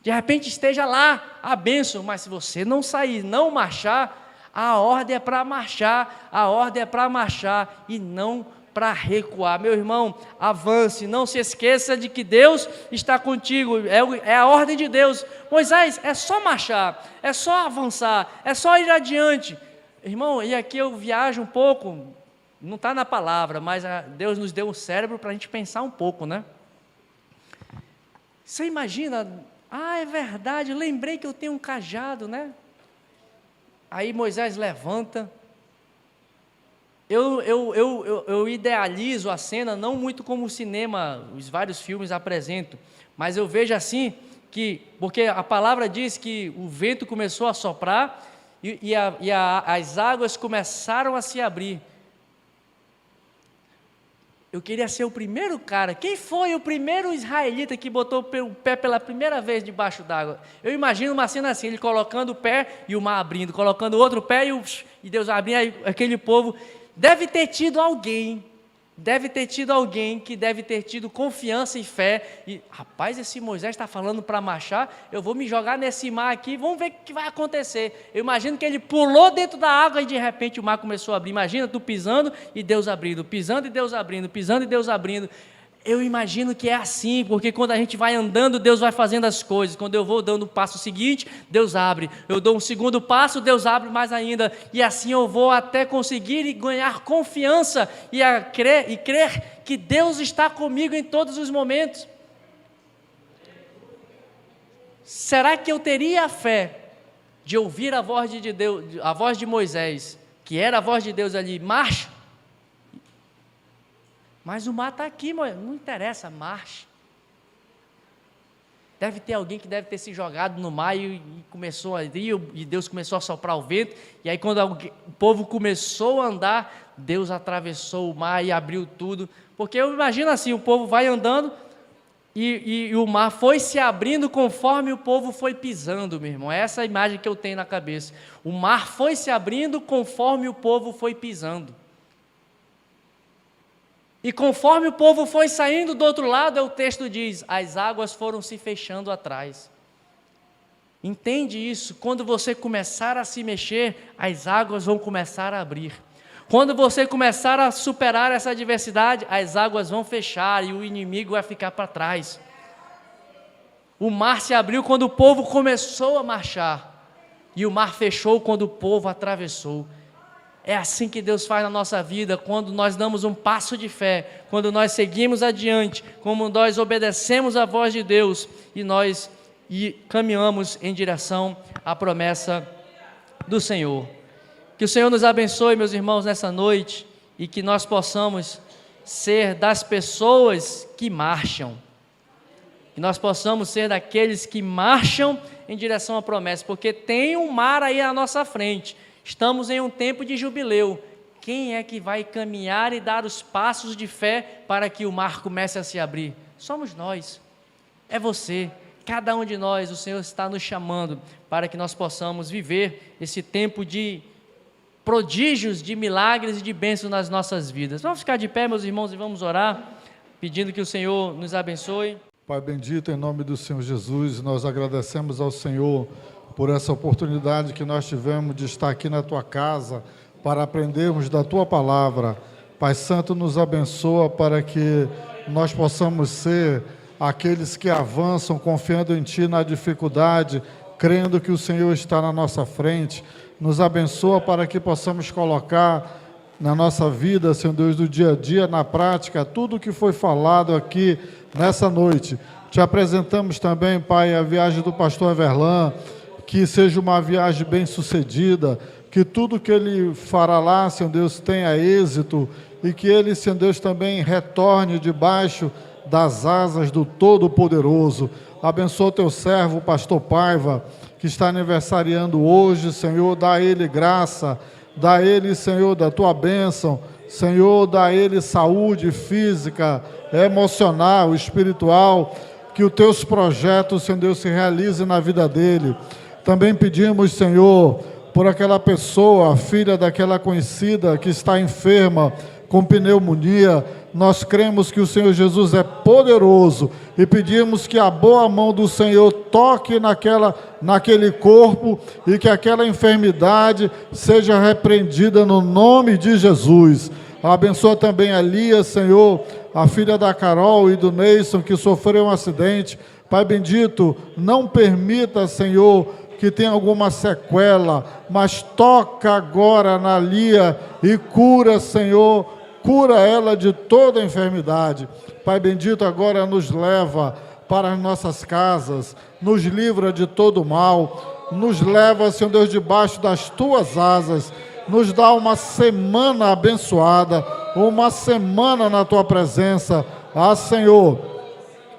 De repente esteja lá a bênção, mas se você não sair, não marchar, a ordem é para marchar, a ordem é para marchar e não para recuar. Meu irmão, avance, não se esqueça de que Deus está contigo, é a ordem de Deus. Moisés, é só marchar, é só avançar, é só ir adiante. Irmão, e aqui eu viajo um pouco, não está na palavra, mas Deus nos deu um cérebro para a gente pensar um pouco, né? Você imagina, é verdade, lembrei que eu tenho um cajado, né? Aí Moisés levanta. Eu idealizo a cena não muito como o cinema, os vários filmes apresentam, mas eu vejo assim, porque a palavra diz que o vento começou a soprar e as águas começaram a se abrir. Eu queria ser o primeiro cara. Quem foi o primeiro israelita que botou o pé pela primeira vez debaixo d'água? Eu imagino uma cena assim, ele colocando o pé e o mar abrindo, colocando o outro pé e Deus abrindo, aí aquele povo. Deve ter tido alguém que deve ter tido confiança e fé, e rapaz, esse Moisés está falando para marchar, eu vou me jogar nesse mar aqui, vamos ver o que vai acontecer. Eu imagino que ele pulou dentro da água e de repente o mar começou a abrir. Imagina tu pisando e Deus abrindo, pisando e Deus abrindo, pisando e Deus abrindo. Eu imagino que é assim, porque quando a gente vai andando, Deus vai fazendo as coisas. Quando eu vou dando o passo seguinte, Deus abre. Eu dou um segundo passo, Deus abre mais ainda. E assim eu vou até conseguir e ganhar confiança e crer que Deus está comigo em todos os momentos. Será que eu teria a fé de ouvir a voz de Deus, a voz de Moisés, que era a voz de Deus ali, marcha? Mas o mar está aqui, não interessa, marche. Deve ter alguém que deve ter se jogado no mar e começou ali, e Deus começou a soprar o vento, e aí quando o povo começou a andar, Deus atravessou o mar e abriu tudo, porque eu imagino assim, o povo vai andando, e o mar foi se abrindo conforme o povo foi pisando, meu irmão, é essa a imagem que eu tenho na cabeça, o mar foi se abrindo conforme o povo foi pisando. E conforme o povo foi saindo do outro lado, o texto diz, as águas foram se fechando atrás. Entende isso? Quando você começar a se mexer, as águas vão começar a abrir. Quando você começar a superar essa adversidade, as águas vão fechar e o inimigo vai ficar para trás. O mar se abriu quando o povo começou a marchar. E o mar fechou quando o povo atravessou. É assim que Deus faz na nossa vida, quando nós damos um passo de fé, quando nós seguimos adiante, como nós obedecemos a voz de Deus e caminhamos em direção à promessa do Senhor. Que o Senhor nos abençoe, meus irmãos, nessa noite, e que nós possamos ser das pessoas que marcham, que nós possamos ser daqueles que marcham em direção à promessa, porque tem um mar aí à nossa frente. Estamos em um tempo de jubileu. Quem é que vai caminhar e dar os passos de fé para que o mar comece a se abrir? Somos nós, é você, cada um de nós. O Senhor está nos chamando para que nós possamos viver esse tempo de prodígios de milagres e de bênçãos nas nossas vidas. Vamos ficar de pé, meus irmãos, e vamos orar, pedindo que o Senhor nos abençoe. Pai bendito, em nome do Senhor Jesus, nós agradecemos ao Senhor por essa oportunidade que nós tivemos de estar aqui na Tua casa para aprendermos da Tua palavra. Pai Santo, nos abençoa para que nós possamos ser aqueles que avançam confiando em Ti na dificuldade, crendo que o Senhor está na nossa frente. Nos abençoa para que possamos colocar na nossa vida, Senhor Deus, do dia a dia, na prática, tudo o que foi falado aqui nessa noite. Te apresentamos também, Pai, a viagem do pastor Everlan, que seja uma viagem bem sucedida, que tudo que ele fará lá, Senhor Deus, tenha êxito, e que ele, Senhor Deus, também retorne debaixo das asas do Todo-Poderoso. Abençoa o teu servo, o pastor Paiva, que está aniversariando hoje, Senhor, dá a ele graça, dá a ele, Senhor, da tua bênção, Senhor, dá a ele saúde física, emocional, espiritual, que os teus projetos, Senhor Deus, se realizem na vida dele. Também pedimos, Senhor, por aquela pessoa, filha daquela conhecida que está enferma com pneumonia. Nós cremos que o Senhor Jesus é poderoso e pedimos que a boa mão do Senhor toque naquele corpo e que aquela enfermidade seja repreendida no nome de Jesus. Abençoa também a Lia, Senhor, a filha da Carol e do Neison, que sofreu um acidente. Pai bendito, não permita, Senhor, que tenha alguma sequela, mas toca agora na Lia e cura, Senhor, cura ela de toda enfermidade. Pai bendito, agora nos leva para as nossas casas, nos livra de todo mal, nos leva, Senhor Deus, debaixo das tuas asas, nos dá uma semana abençoada, uma semana na tua presença. Senhor,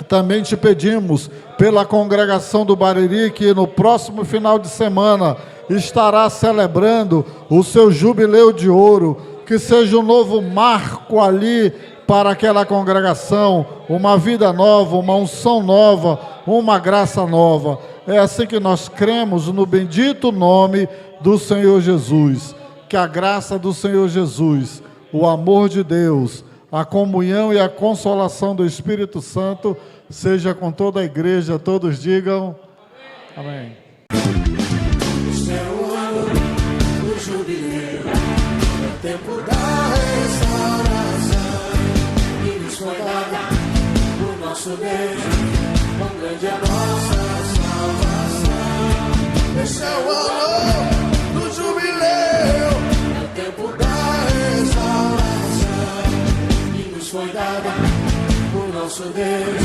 também te pedimos pela congregação do Bariri, que no próximo final de semana estará celebrando o seu jubileu de ouro, que seja um novo marco ali para aquela congregação, uma vida nova, uma unção nova, uma graça nova. É assim que nós cremos no bendito nome do Senhor Jesus. Que a graça do Senhor Jesus, o amor de Deus, a comunhão e a consolação do Espírito Santo seja com toda a igreja. Todos digam amém. Este é o ano do jubileu, é o tempo da restauração, e nos foi dada o nosso Deus, quão grande é a nossa salvação. Este é o ano do jubileu, é o tempo da restauração, e nos foi dada o nosso Deus,